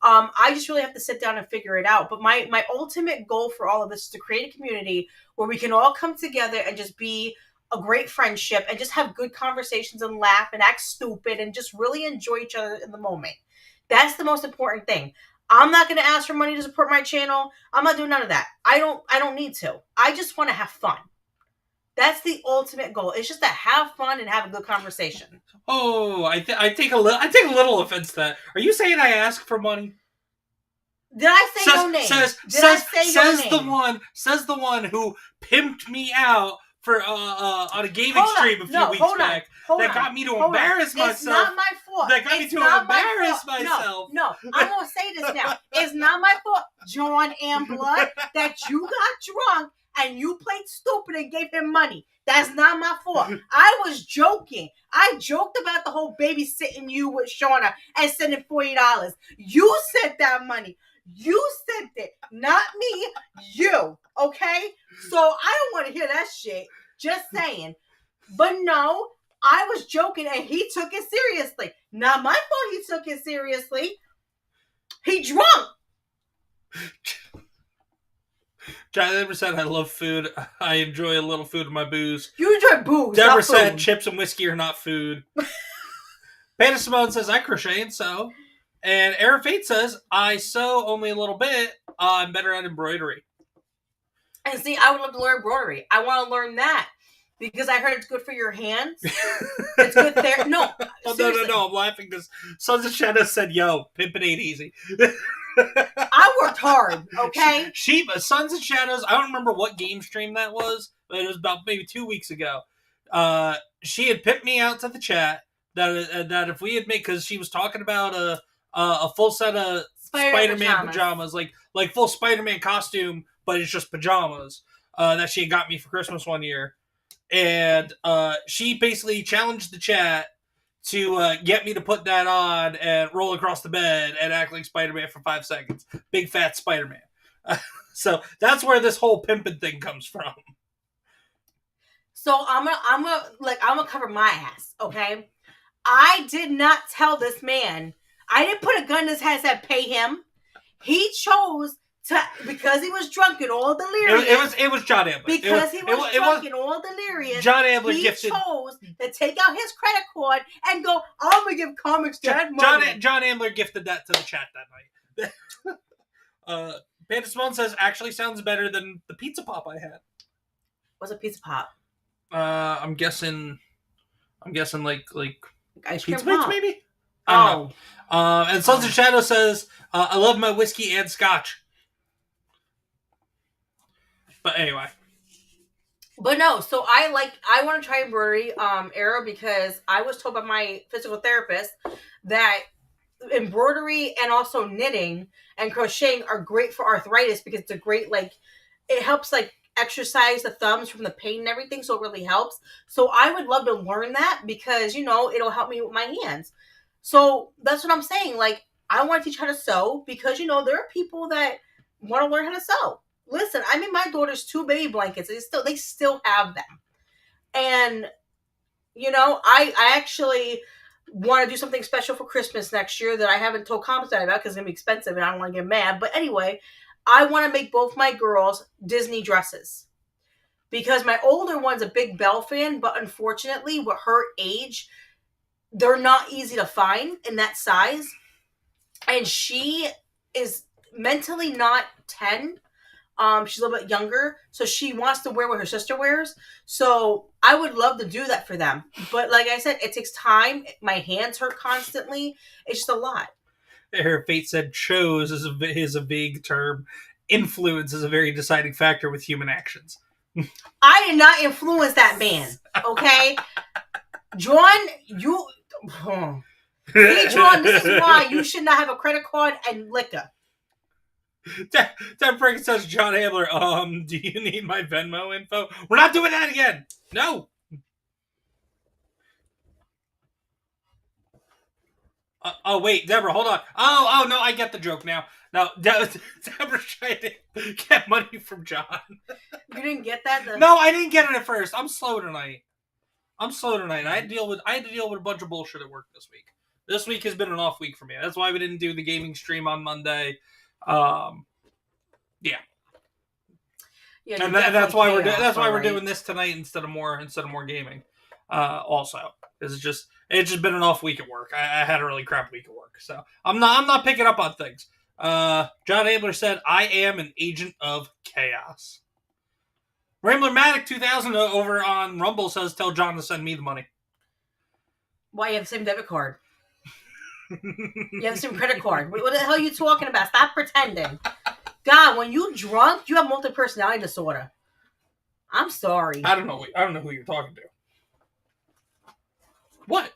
I just really have to sit down and figure it out. But my ultimate goal for all of this is to create a community where we can all come together and just be a great friendship and just have good conversations and laugh and act stupid and just really enjoy each other in the moment. That's the most important thing. I'm not going to ask for money to support my channel. I'm not doing none of that. I don't need to. I just want to have fun. That's the ultimate goal. It's just to have fun and have a good conversation. Oh, I take a little offense to that. Are you saying I ask for money? Did I say your name? Says the one who pimped me out for on a gaming stream a few weeks back. That got me to embarrass myself. It's not my fault. That got me to embarrass myself. No, I'm gonna say this now. It's not my fault, John Ambler, that you got drunk and you played stupid and gave him money. That's not my fault. I was joking. I joked about the whole babysitting you with Shauna and sending $40. You sent that money. You sent it, not me. You, okay? So I don't want to hear that shit. Just saying. But no, I was joking and he took it seriously. Not my fault he took it seriously. He drunk. John never said I love food. I enjoy a little food in my booze. You enjoy booze. Deborah said chips and whiskey are not food. Panda Simone says I crochet and sew. And Era Fate says I sew only a little bit. I'm better at embroidery. And see, I would love to learn embroidery. I want to learn that because I heard it's good for your hands. It's good there. No, no. I'm laughing because Sons of Shadow said, "Yo, pimpin' ain't easy." I worked hard, okay? Sons of Shadows, I don't remember what game stream that was, but it was about maybe 2 weeks ago. She had pimped me out to the chat that if we had made, because she was talking about a full set of Spider-Man pajamas, like full Spider-Man costume, but it's just pajamas, that she had got me for Christmas one year. And she basically challenged the chat to get me to put that on and roll across the bed and act like Spider-Man for 5 seconds. Big fat Spider-Man. So that's where this whole pimping thing comes from. So I'm gonna cover my ass, okay? I did not tell this man. I didn't put a gun in his head and said pay him. He chose to, because he was drunk and all delirious. It was John Ambler. Because he was drunk and all delirious. John Ambler he gifted. He chose to take out his credit card and go, I'm going to give Comix Dad money. John Ambler gifted that to the chat that night. Panda Simone says, actually sounds better than the pizza pop I had. What's a pizza pop? I'm guessing like ice pizza cream bits, pop. maybe? I don't know. And Sons of Shadow says, I love my whiskey and scotch. But anyway. But no, so I want to try embroidery, Era, because I was told by my physical therapist that embroidery and also knitting and crocheting are great for arthritis because it's a great, it helps, exercise the thumbs from the pain and everything, so it really helps. So I would love to learn that because, it'll help me with my hands. So that's what I'm saying. I want to teach how to sew because, there are people that want to learn how to sew. Listen, I made my daughter's 2 baby blankets. They still have them. And, I actually want to do something special for Christmas next year that I haven't told Comix about because it's going to be expensive and I don't want to get mad. But anyway, I want to make both my girls Disney dresses. Because my older one's a big Belle fan, but unfortunately, with her age, they're not easy to find in that size. and she is mentally not 10. She's a little bit younger, so she wants to wear what her sister wears. So I would love to do that for them. But like I said, it takes time. My hands hurt constantly. It's just a lot. Her fate said chose is a vague term. Influence is a very deciding factor with human actions. I did not influence that man, okay? John, you... See, John, this is why you should not have a credit card and liquor. That break says John Hamler, do you need my Venmo info? We're not doing that again. No. Oh, wait, Deborah, hold on. Oh, no, I get the joke now. No, Deborah's trying to get money from John. You didn't get that? No, I didn't get it at first. I'm slow tonight. I had to deal with a bunch of bullshit at work this week. This week has been an off week for me. That's why we didn't do the gaming stream on Monday. Yeah, and that's why we're doing this tonight instead of more ggaming. Also, it's just been an off week at work. I had a really crap week at work, so I'm not picking up on things. John Abler said, "I am an agent of chaos." Rambler-matic 2000 over on Rumble says, "Tell John to send me the money." Why, you have the same debit card? You have the same credit card. What the hell are you talking about? Stop pretending. God, when you drunk, you have multiple personality disorder. I'm sorry. I don't know who you're talking to. What?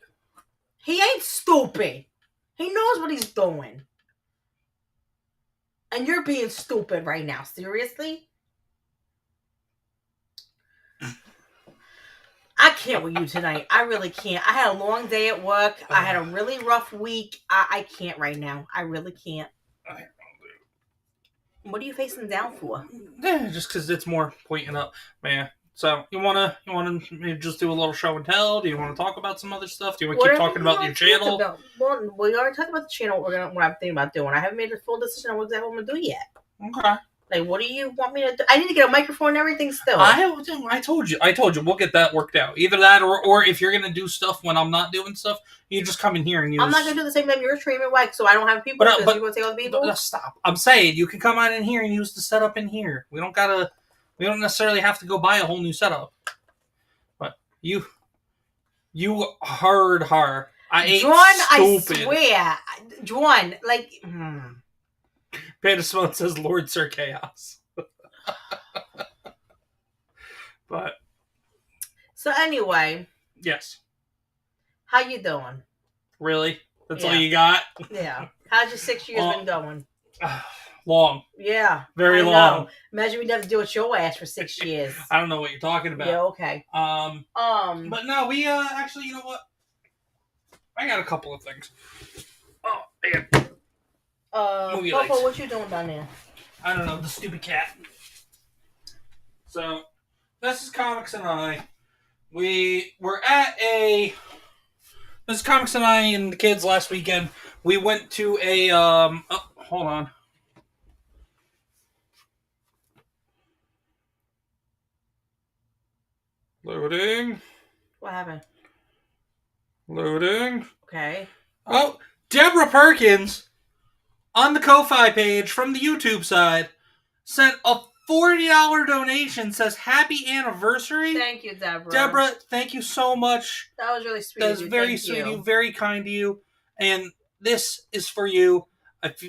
He ain't stupid. He knows what he's doing. And you're being stupid right now. Seriously? I can't with you tonight. I really can't. I had a long day at work. I had a really rough week. I can't right now. I really can't. What are you facing down for? Yeah, just because it's more pointing up, man. So you wanna just do a little show and tell? Do you want to talk about some other stuff? Do you want to keep talking about your channel? Well, we already talked about the channel. What I'm thinking about doing. I haven't made a full decision on what exactly I'm gonna do yet. Okay. Like, what do you want me to do? I need to get a microphone and everything still. I told you. We'll get that worked out. Either that or if you're going to do stuff when I'm not doing stuff, you just come in here and use... I'm not going to do the same time you're streaming, like, so I don't have people because you're going to take other people. Stop. I'm saying you can come on in here and use the setup in here. We don't necessarily have to go buy a whole new setup. But you heard her. I ain't stupid. I swear. John, like... Panda Simone says Lord Sir Chaos. But so anyway, yes. How you doing? Really? That's all you got? Yeah. How's your 6 years been going? Long. Yeah. Very long. Imagine we'd have to deal with your ass for 6 years. I don't know what you're talking about. Yeah, okay. But no, we actually, you know what? I got a couple of things. Oh, damn. Popo, what you doing down there? I don't know, the stupid cat. So, Mrs Comix and I, we were at Mrs Comix and I and the kids last weekend, we went to a, hold on. Loading. What happened? Loading. Okay. Oh, Deborah Perkins on the Ko-Fi page from the YouTube side sent a $40 donation, says happy anniversary. Thank you, Deborah. Deborah, thank you so much. That was really sweet. That was very sweet of you, very kind to you. And this is for you.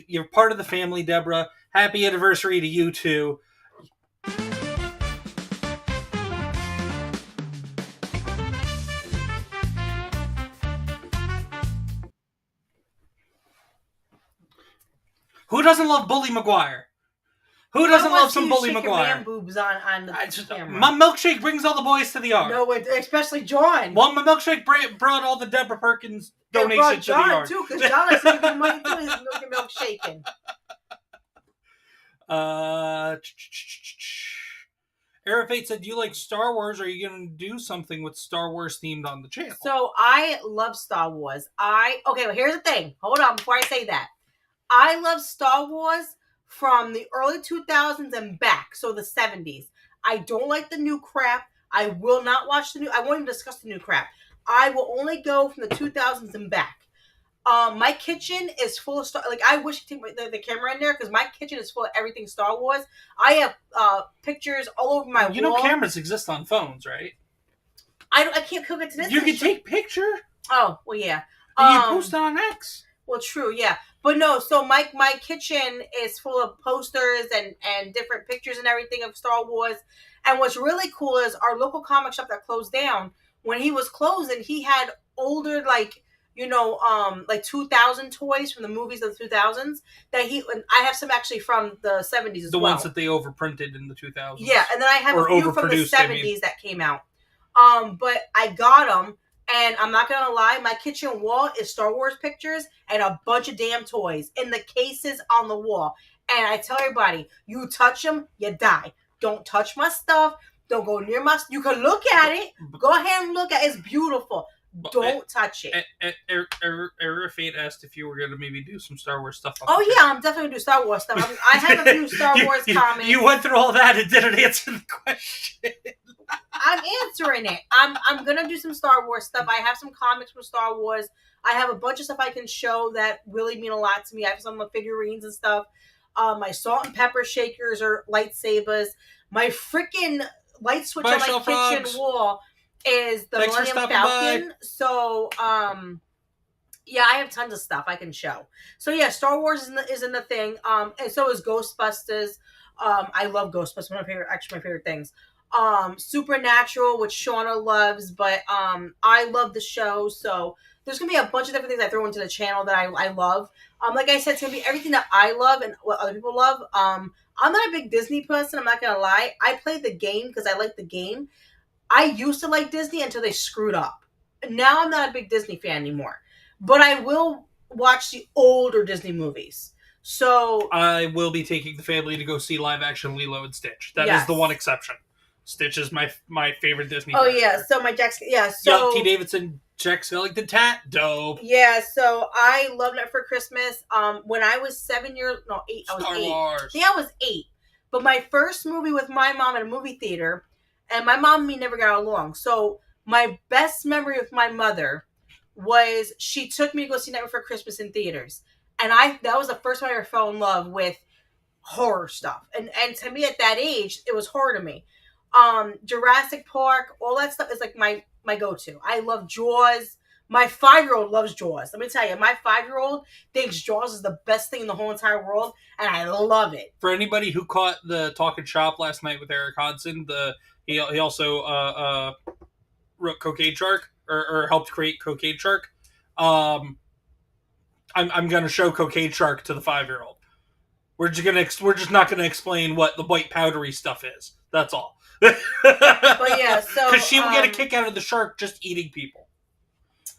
You're part of the family, Deborah. Happy anniversary to you too. Who doesn't love Bully McGuire? Who doesn't love some Bully McGuire? Man boobs on the camera. My milkshake brings all the boys to the yard. No, especially John. Well, my milkshake brought all the Deborah Perkins donations to the yard. Too, because John has to give money to his milk shaking. Arafate said, "Do you like Star Wars? Or are you going to do something with Star Wars themed on the channel?" So I love Star Wars. Well, here's the thing. Hold on before I say that. I love Star Wars from the early 2000s and back, so the 70s. I don't like the new crap. I will not watch I won't even discuss the new crap. I will only go from the 2000s and back. My kitchen is full of like I wish you could take the camera in there because my kitchen is full of everything Star Wars. I have pictures all over my wall. You know cameras exist on phones, right? I can't cook it to this. You can take picture. Oh well, yeah. And you post it on X. Well, true, yeah, but no. So my kitchen is full of posters and different pictures and everything of Star Wars. And what's really cool is our local comic shop that closed down. When he was closing, he had older like 2000 toys from the movies of the 2000s that and I have some actually from the 70s as well. The ones that they overprinted in the 2000s. Yeah, and then I have a few from the 70s that came out. But I got them. And I'm not gonna lie, my kitchen wall is Star Wars pictures and a bunch of damn toys in the cases on the wall. And I tell everybody, you touch them, you die. Don't touch my stuff. Don't go near my stuff. You can look at it. Go ahead and look at it. It's beautiful. Don't touch it. Fate asked if you were going to maybe do some Star Wars stuff. Oh, yeah, I'm definitely going to do Star Wars stuff. I have a few Star Wars comics. You went through all that and didn't answer the question. I'm answering it. I'm going to do some Star Wars stuff. I have some comics from Star Wars. I have a bunch of stuff I can show that really mean a lot to me. I have some of the figurines and stuff. My salt and pepper shakers or lightsabers. My freaking light switch on my kitchen wall is the Millennium Falcon. So, yeah, I have tons of stuff I can show. So, yeah, Star Wars is in the thing. And so is Ghostbusters. I love Ghostbusters. One of my favorite things. Supernatural, which Shauna loves, but I love the show. So there's gonna be a bunch of different things I throw into the channel that I love. Like I said, it's gonna be everything that I love and what other people love. I'm not a big Disney person. I'm not gonna lie. I play the game because I like the game. I used to like Disney until they screwed up. Now I'm not a big Disney fan anymore. But I will watch the older Disney movies. So I will be taking the family to go see live action Lilo and Stitch. That is the one exception. Stitch is my favorite Disney character. Yeah, so my Jack... Yeah, so... T. Davidson, Jack Skellington tat, dope. Yeah, so I loved it for Christmas. When I was 8. I was 8. Wars. Yeah, I was 8. But my first movie with my mom at a movie theater, and my mom and me never got along. So my best memory with my mother was she took me to go see Nightmare Before Christmas in theaters. And that was the first time I ever fell in love with horror stuff. And to me at that age, it was horror to me. Jurassic Park, all that stuff is like my go-to. I love Jaws. My 5-year-old loves Jaws. Let me tell you, my 5-year-old thinks Jaws is the best thing in the whole entire world, and I love it. For anybody who caught the Talking Shop last night with Eric Hodson, he also wrote Cocaine Shark or helped create Cocaine Shark. I'm going to show Cocaine Shark to the 5-year-old. We're just not gonna explain what the white powdery stuff is. That's all. But yeah, so because she will get a kick out of the shark just eating people.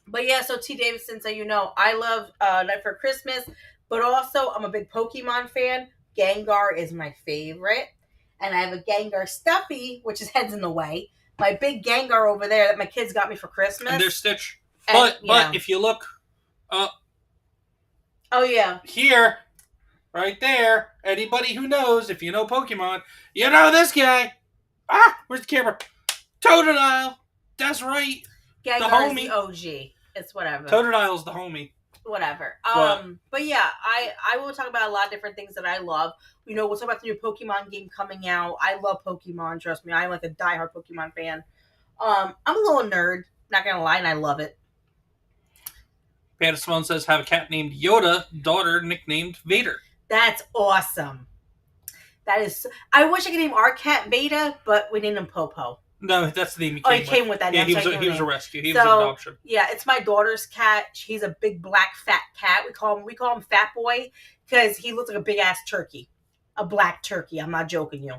But yeah, so T. Davidson, so I love Night for Christmas, but also I'm a big Pokemon fan. Gengar is my favorite, and I have a Gengar stuffy, which is heads in the way. My big Gengar over there that my kids got me for Christmas. And there's Stitch. But if you look oh yeah, here. Right there. Anybody who knows, if you know Pokemon, you know this guy. Where's the camera? Totodile. That's right. Gengar's the OG. It's whatever. Totodile's the homie. Whatever. But yeah, I will talk about a lot of different things that I love. We'll talk about the new Pokemon game coming out. I love Pokemon, trust me. I'm like a diehard Pokemon fan. I'm a little nerd, not gonna lie, and I love it. Panda Simone says, have a cat named Yoda, daughter nicknamed Vader. That's awesome. That is... I wish I could name our cat Beta, but we named him Popo. No, that's the name he came with. He came with that. Yeah, he was a rescue. He was an adoption. Yeah, it's my daughter's cat. He's a big black fat cat. We call him Fat Boy because he looks like a big ass turkey, a black turkey. I'm not joking you.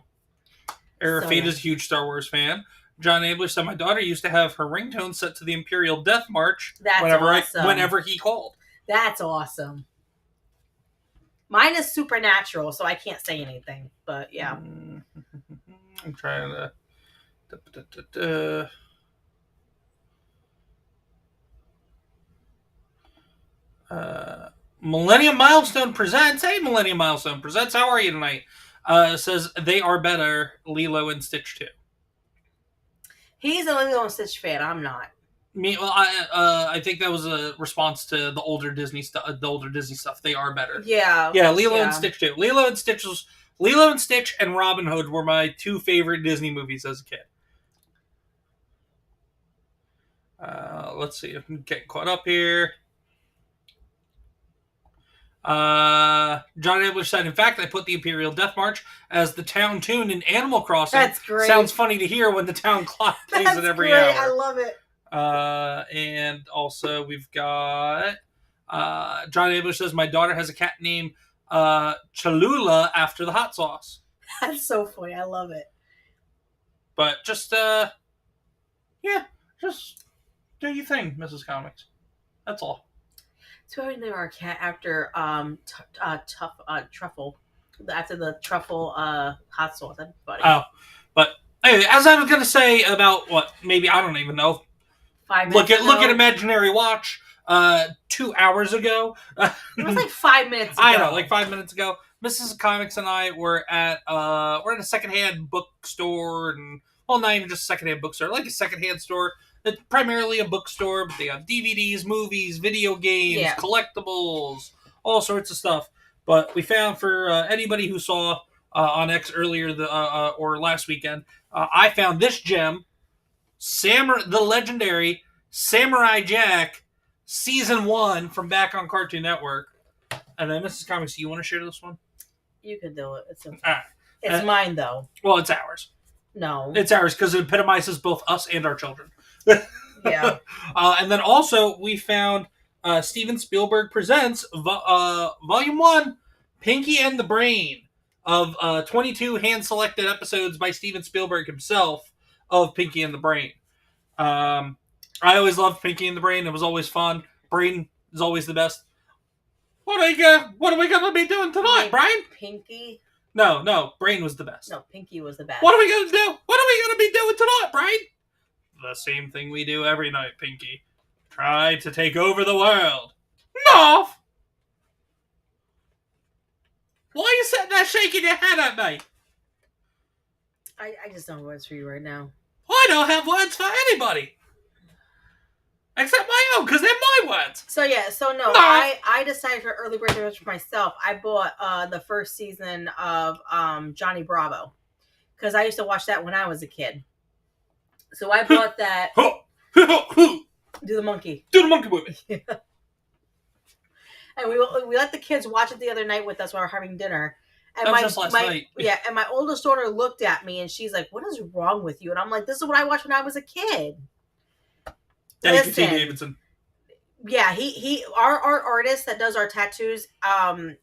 Arafate is a huge Star Wars fan. John Abler said my daughter used to have her ringtone set to the Imperial Death March whenever he called. That's awesome. Mine is Supernatural, so I can't say anything. But yeah, I'm trying to. Millennium Milestone Presents. Hey, Millennium Milestone Presents. How are you tonight? Says they are better. Lilo and Stitch too. He's a Lilo and Stitch fan. I'm not. I think that was a response to the older Disney stuff. The older Disney stuff, they are better. Yeah. Yeah, Lilo and Stitch too. Lilo and Stitch and Robin Hood were my two favorite Disney movies as a kid. Let's see if I'm getting caught up here. John Abler said, in fact, I put the Imperial Death March as the town tune in Animal Crossing. That's great. Sounds funny to hear when the town clock plays it every great. hour. I love it. And also we've got John Abler says, my daughter has a cat named Cholula after the hot sauce. That's so funny. I love it. But just just do your thing, Mrs. Comix. That's all. So we named our cat after truffle. After the truffle hot sauce. That's funny. Oh, but anyway, as I was gonna say about maybe I don't even know. 5 minutes ago. Look at Imaginary Watch. 2 hours ago. It was like 5 minutes ago. I know, like 5 minutes ago. Mrs. Comix and I were at a secondhand bookstore, and well, not even just a secondhand bookstore, like a secondhand store. It's primarily a bookstore, but they have DVDs, movies, video games, collectibles, all sorts of stuff. But we found for anybody who saw on X earlier or last weekend, I found this gem, the legendary Samurai Jack Season 1 from back on Cartoon Network. And then Mrs. Comix, do you want to share this one? You can do it. Right. It's mine, though. Well, it's ours. No. It's ours because it epitomizes both us and our children. Yeah. And then also we found Steven Spielberg Presents Volume 1, Pinky and the Brain, of 22 hand-selected episodes by Steven Spielberg himself of Pinky and the Brain. I always loved Pinky and the Brain. It was always fun. Brain is always the best. What are we gonna be doing tonight, Brian? Pinky? No, Brain was the best. No, Pinky was the best. What are we gonna do? What are we gonna be doing tonight, Brian? The same thing we do every night, Pinky. Try to take over the world. No! Why are you sitting there shaking your head at me? I just don't have words for you right now. I don't have words for anybody. Except my own, because they're my words. So I decided for early birthday for myself. I bought the first season of Johnny Bravo. Because I used to watch that when I was a kid. So I bought that. Do the monkey. Do the monkey with me. And we let the kids watch it the other night with us while we were having dinner. And that was just last night. Yeah, and my oldest daughter looked at me and she's like, "What is wrong with you?" And I'm like, "This is what I watched when I was a kid." Thank you, T. Davidson. Yeah, our artist that does our tattoos,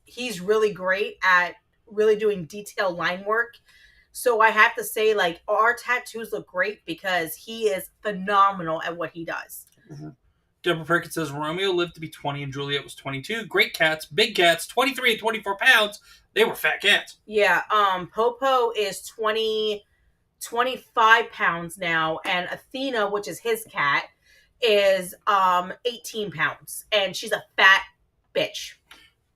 he's really great at really doing detailed line work. So I have to say, like, our tattoos look great because he is phenomenal at what he does. Mm-hmm. Deborah Perkins says, Romeo lived to be 20 and Juliet was 22. Great cats, big cats, 23 and 24 pounds. They were fat cats. Yeah, Popo is 25 pounds now, and Athena, which is his cat, is 18 pounds, and she's a fat bitch.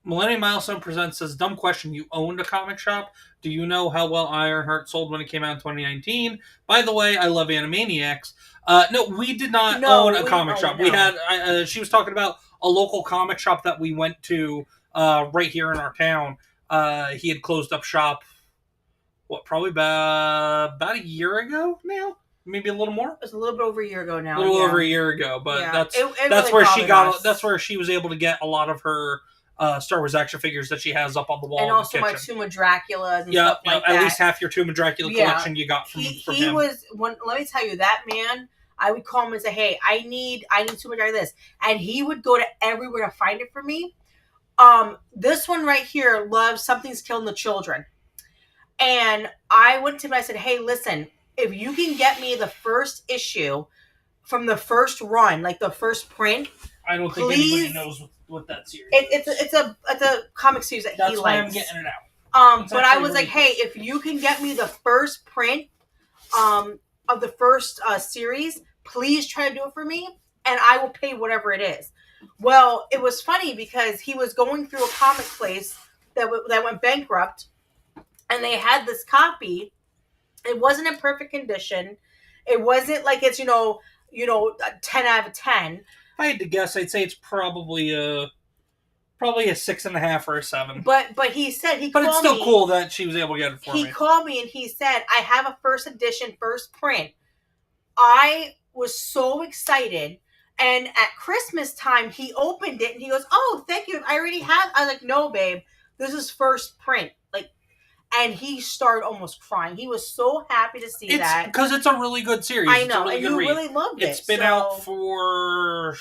Millennium Milestone Presents says, dumb question, you owned a comic shop? Do you know how well Ironheart sold when it came out in 2019? By the way, I love Animaniacs. No, we did not own a comic shop. No. We had, she was talking about a local comic shop that we went to right here in our town. He had closed up shop, probably about a year ago now? Maybe a little more? It was a little bit over a year ago now. A little over a year ago, but that's really where she got. Us. That's where she was able to get a lot of her Star Wars action figures that she has up on the wall. And also my Tomb of Draculas and stuff like that. At least half your Tomb of Dracula collection you got from him. Let me tell you, that man, I would call him and say, hey, I need Tomb of Dracula this. And he would go to everywhere to find it for me. This one right here loves Something's Killing the Children. And I went to him and I said, hey, listen, if you can get me the first issue from the first run, like the first print, I don't think anybody knows what that series is. It's a comic series that he likes. That's why I'm getting it out. But I was like, hey, if you can get me the first print of the first series, please try to do it for me, and I will pay whatever it is. Well, it was funny because he was going through a comic place that went bankrupt, and they had this copy. It wasn't in perfect condition. It wasn't like it's, a 10 out of 10. If I had to guess, I'd say it's probably a 6.5 or a 7. But he said he But called it's still me. cool that she was able to get it for me. He called me and he said, I have a first edition, first print. I was so excited. And at Christmas time, he opened it and he goes, oh, thank you. I already have. I was like, no, babe, this is first print. And he started almost crying. He was so happy to see that. Because it's a really good series. I know, it's a really and good you read. really loved it. It's been out for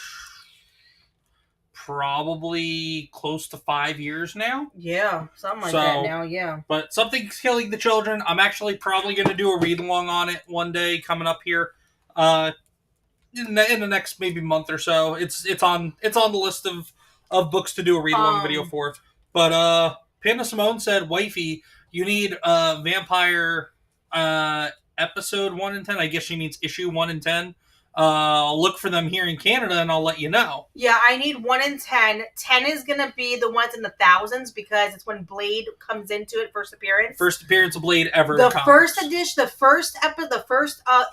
probably close to 5 years now. Yeah, something like that now, yeah. But Something's Killing the Children. I'm actually probably going to do a read-along on it one day coming up here. In the next maybe month or so. It's on the list of books to do a read-along video for. But Panda Simone said, wifey, you need Vampire episode 1 and 10. I guess she means issue 1 and 10. I'll look for them here in Canada and I'll let you know. Yeah, I need 1 and 10. 10 is going to be the ones in the thousands because it's when Blade comes into it, first appearance. First appearance of Blade ever. The first edition, the first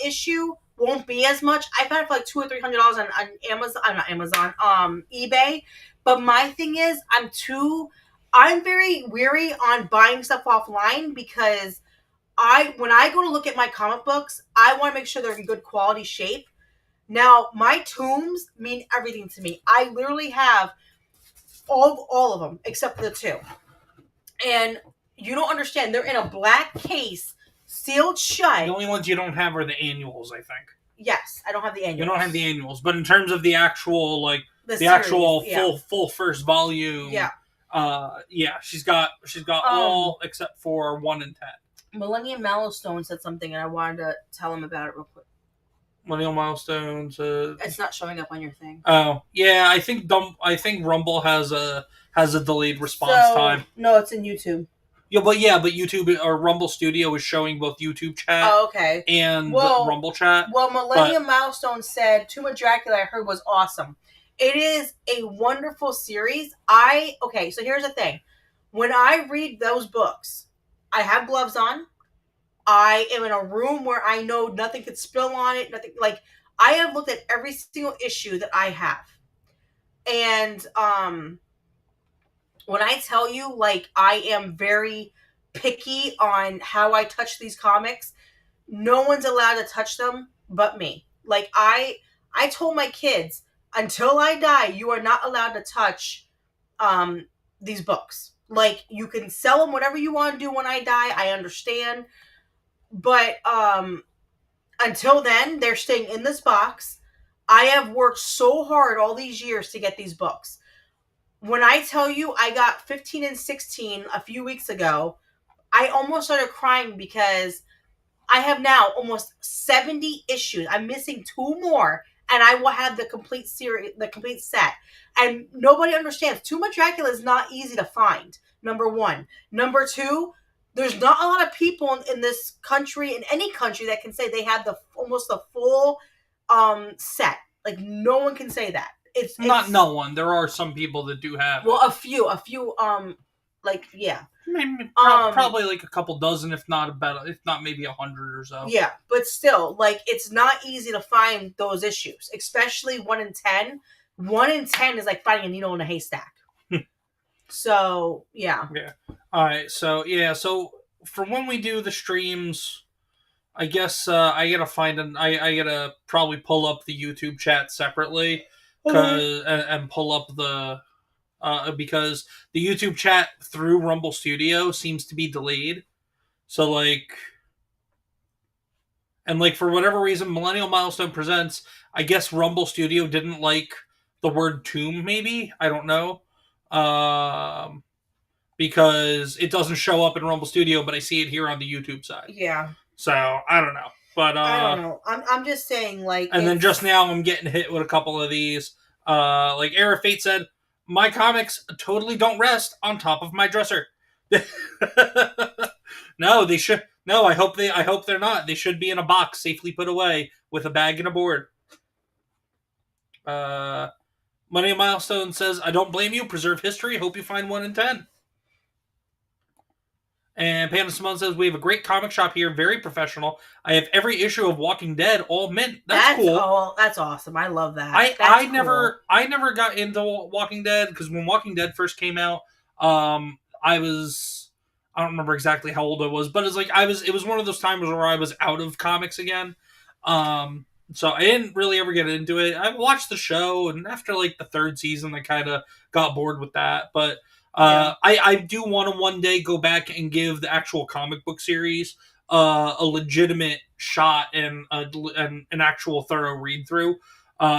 issue won't be as much. I found it for like $200 or $300 on Amazon. Not Amazon. eBay. But my thing is, I'm very weary on buying stuff offline because when I go to look at my comic books, I want to make sure they're in good quality shape. Now, my tomes mean everything to me. I literally have all of them except for the 2. And you don't understand. They're in a black case, sealed shut. The only ones you don't have are the annuals, I think. Yes, I don't have the annuals. You don't have the annuals, but in terms of the actual the series, actual full first volume, she's got all except for 1 and 10. Millennium Milestone said something, and I wanted to tell him about it real quick. Millennium Milestones. It's not showing up on your thing. Oh yeah, I think Rumble has a delayed response time. No, it's in YouTube. Yeah, but YouTube or Rumble Studio is showing both YouTube chat. Oh, okay. And the Rumble chat. Well, Millennium Milestone said Tomb of Dracula I heard was awesome. It is a wonderful series. So here's the thing. When I read those books, I have gloves on. I am in a room where I know nothing could spill on it. Nothing I have looked at every single issue that I have. And when I tell you, I am very picky on how I touch these comics, no one's allowed to touch them but me. I told my kids, until I die, you are not allowed to touch these books. You can sell them, whatever you want to do when I die, I understand. But until then, they're staying in this box. I have worked so hard all these years to get these books. When I tell you I got 15 and 16 a few weeks ago, I almost started crying because I have now almost 70 issues. I'm missing 2 more, and I will have the complete series, the complete set. And nobody understands. Tomb of Dracula is not easy to find, number 1. Number 2, there's not a lot of people in this country, in any country, that can say they have almost the full set. No one can say that. It's not no one. There are some people that do have. Well, a few. Yeah. Maybe, probably a couple dozen, if not maybe 100 or so. Yeah, but still, it's not easy to find those issues, especially 1 in 10. 1 in 10 is like finding a needle in a haystack. So, yeah. Yeah. All right. So, yeah. So, for when we do the streams, I guess I gotta I gotta probably pull up the YouTube chat separately and pull up the because the YouTube chat through Rumble Studio seems to be delayed. So, for whatever reason, Millennial Milestone Presents, I guess Rumble Studio didn't like the word tomb, maybe? I don't know. Because it doesn't show up in Rumble Studio, but I see it here on the YouTube side. Yeah. So, I don't know. But I don't know. I'm just saying, And then just now I'm getting hit with a couple of these. Era Fate said, my comics totally don't rest on top of my dresser. No, they should. No, I hope they're not. They should be in a box, safely put away, with a bag and a board. Money Milestone says, I don't blame you. Preserve history. Hope you find 1 in 10. And Panda Simone says, we have a great comic shop here, very professional. I have every issue of Walking Dead, all mint. That's cool. Oh, that's awesome. I love that. I never got into Walking Dead, because when Walking Dead first came out, I don't remember exactly how old I was, but it was one of those times where I was out of comics again. So I didn't really ever get into it. I watched the show, and after like the third season, I kind of got bored with that. But I do want to one day go back and give the actual comic book series a legitimate shot and an actual thorough read through,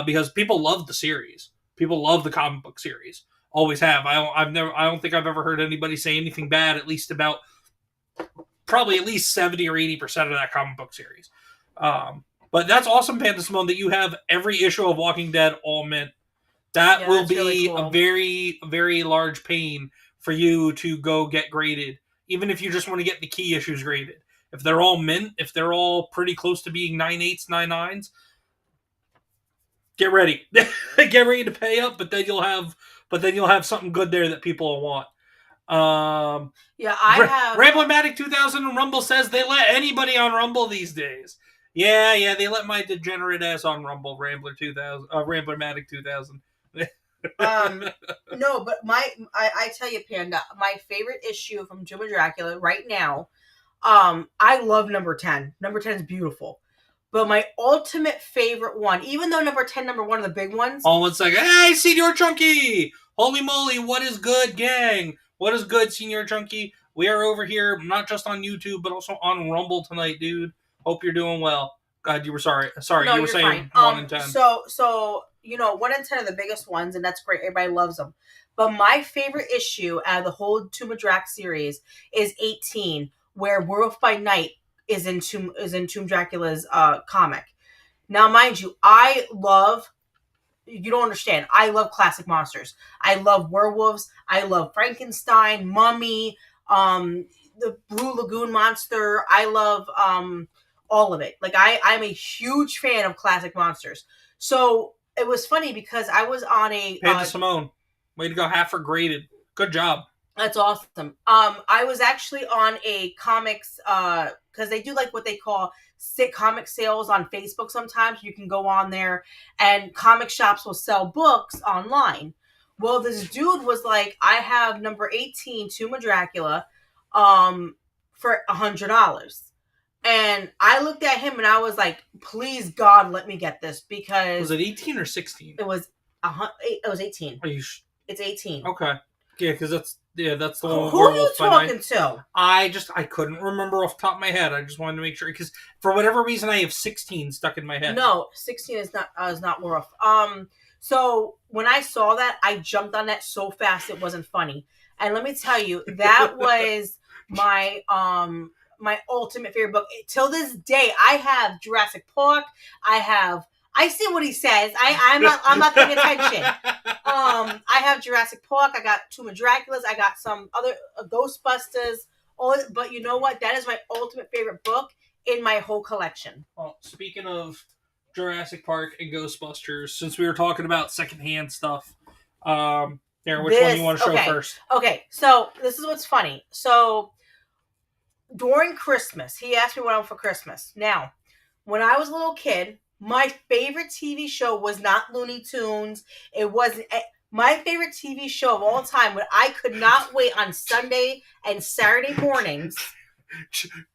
because people love the series. People love the comic book series. Always have. I don't think I've ever heard anybody say anything bad. At least about probably at least 70 or 80% of that comic book series. But that's awesome, Panda Simone, that you have every issue of Walking Dead all mint. That will be really cool. A very, very large pain for you to go get graded, even if you just want to get the key issues graded. If they're all mint, if they're all pretty close to being 9/8s, 9/9s, get ready. Get ready to pay up, but then you'll have something good there that people will want. Ramblematic 2000 and Rumble says they let anybody on Rumble these days. Yeah, they let my degenerate ass on Rumble, Ramblematic 2000. No, but I tell you, Panda, my favorite issue from Doom and Dracula right now, I love number 10. Number 10 is beautiful. But my ultimate favorite one, even though number 10, number one of the big ones. Oh, one second. Hey, Senior Chunky! Holy moly, what is good, gang? What is good, Senior Chunky? We are over here, not just on YouTube, but also on Rumble tonight, dude. Hope you're doing well. God, you were sorry. No, you were saying fine. 1 and 10. So 1 and 10 are the biggest ones, and that's great. Everybody loves them. But my favorite issue out of the whole Tomb of Drac series is 18, where Werewolf by Night is in Tomb Dracula's comic. Now, mind you, you don't understand. I love classic monsters. I love werewolves. I love Frankenstein, Mummy, the Blue Lagoon monster. I love all of it. Like I'm a huge fan of classic monsters. So it was funny because I was on a Panda Simone. Way to go, half are graded. Good job. That's awesome. I was actually on a comics because they do like what they call comic sales on Facebook. Sometimes you can go on there and comic shops will sell books online. Well, this dude was like, I have number 18, Tomb of Dracula, for $100. And I looked at him and I was like, please God, let me get this, because was it 18 or 16? It was 18. It's 18. Okay. Yeah, because that's the one. Who are you talking to? I couldn't remember off the top of my head. I just wanted to make sure, because for whatever reason I have 16 stuck in my head. No, 16 is not Werewolf. So when I saw that, I jumped on that so fast it wasn't funny. And let me tell you, that was my my ultimate favorite book. Till this day, I have Jurassic Park. I see what he says. I'm not paying attention. I have Jurassic Park. I got Tomb of Dracula's. I got some other Ghostbusters. But you know what? That is my ultimate favorite book in my whole collection. Well, speaking of Jurassic Park and Ghostbusters, since we were talking about secondhand stuff, which one do you want to show first? Okay, so this is what's funny. So during Christmas, he asked me what I want for Christmas. Now, when I was a little kid, my favorite TV show was not Looney Tunes. It wasn't. My favorite TV show of all time, when I could not wait on Sunday and Saturday mornings.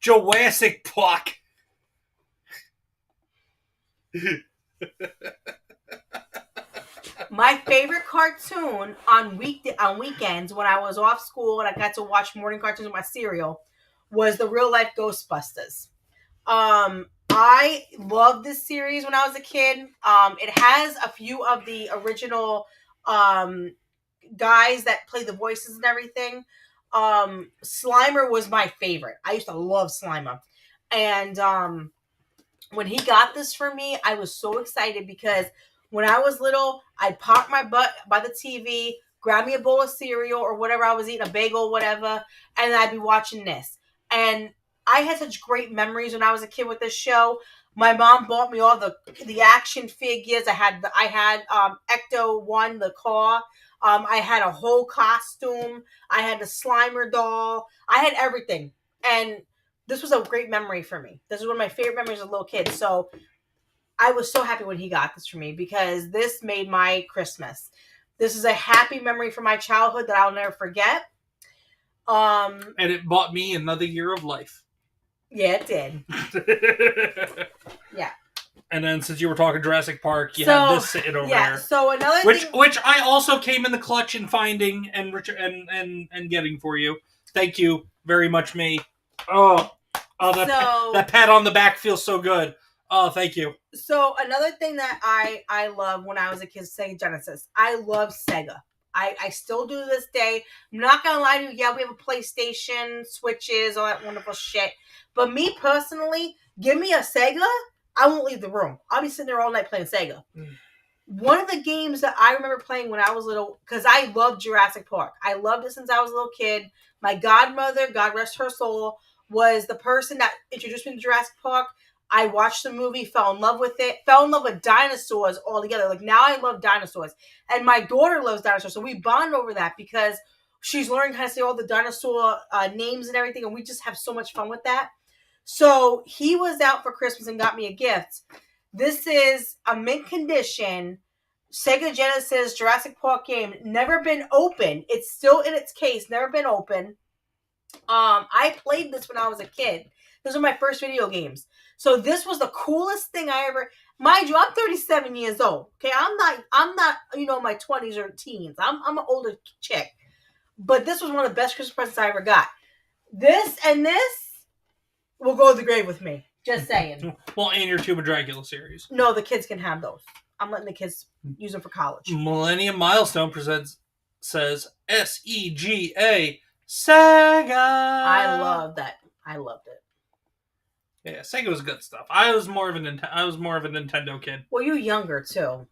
Jurassic Park. My favorite cartoon on weekends when I was off school and I got to watch morning cartoons with my cereal was the Real Life Ghostbusters. I loved this series when I was a kid. It has a few of the original guys that play the voices and everything. Slimer was my favorite. I used to love Slimer. And when he got this for me, I was so excited because when I was little, I'd park my butt by the TV, grab me a bowl of cereal or whatever I was eating, a bagel, whatever, and I'd be watching this. And I had such great memories when I was a kid with this show. My mom bought me all the action figures. I had Ecto-1, the car. I had a whole costume. I had the Slimer doll. I had everything. And this was a great memory for me. This is one of my favorite memories as a little kid. So I was so happy when he got this for me because this made my Christmas. This is a happy memory from my childhood that I'll never forget. And it bought me another year of life. Yeah, it did. Yeah. And then since you were talking Jurassic Park, you had this sitting over there. So another thing, which I also came in the clutch in finding and getting for you. Thank you very much, me. That pat on the back feels so good. Oh, thank you. So another thing that I loved when I was a kid, Sega Genesis. I love Sega. I still do to this day. I'm not gonna lie to you. Yeah, we have a PlayStation, Switches, all that wonderful shit. But me personally, give me a Sega, I won't leave the room. I'll be sitting there all night playing Sega. One of the games that I remember playing when I was little, because I loved Jurassic Park. I loved it since I was a little kid. My godmother, God rest her soul, was the person that introduced me to Jurassic Park. I watched the movie, fell in love with it, fell in love with dinosaurs altogether. Like, now I love dinosaurs. And my daughter loves dinosaurs. So we bond over that because she's learning how to say all the dinosaur names and everything. And we just have so much fun with that. So he was out for Christmas and got me a gift. This is a mint condition Sega Genesis Jurassic Park game. Never been open. It's still in its case. Never been open. I played this when I was a kid. Those were my first video games. So this was the coolest thing I ever. Mind you, I'm 37 years old. Okay, I'm not my 20s or teens. I'm an older chick. But this was one of the best Christmas presents I ever got. This and this will go to the grave with me. Just saying. Well, and your Tomb of Dracula series. No, the kids can have those. I'm letting the kids use them for college. Millennium Milestone says SEGA Sega. I love that. I loved it. Yeah, Sega was good stuff. I was more of a Nintendo kid. Well, you're younger too.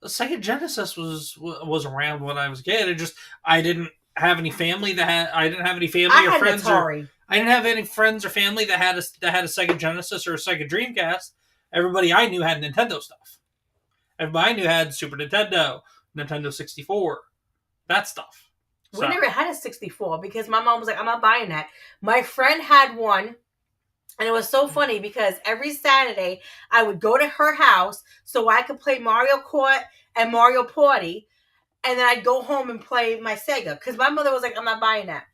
The Sega Genesis was around when I was a kid. I didn't have any family that had. I didn't have any family or friends. I didn't have any friends or family that had a Sega Genesis or a Sega Dreamcast. Everybody I knew had Nintendo stuff. Everybody I knew had Super Nintendo, Nintendo 64, that stuff. We never had a 64 because my mom was like, I'm not buying that. My friend had one. And it was so funny because every Saturday I would go to her house so I could play Mario Kart and Mario Party. And then I'd go home and play my Sega. Because my mother was like, I'm not buying that.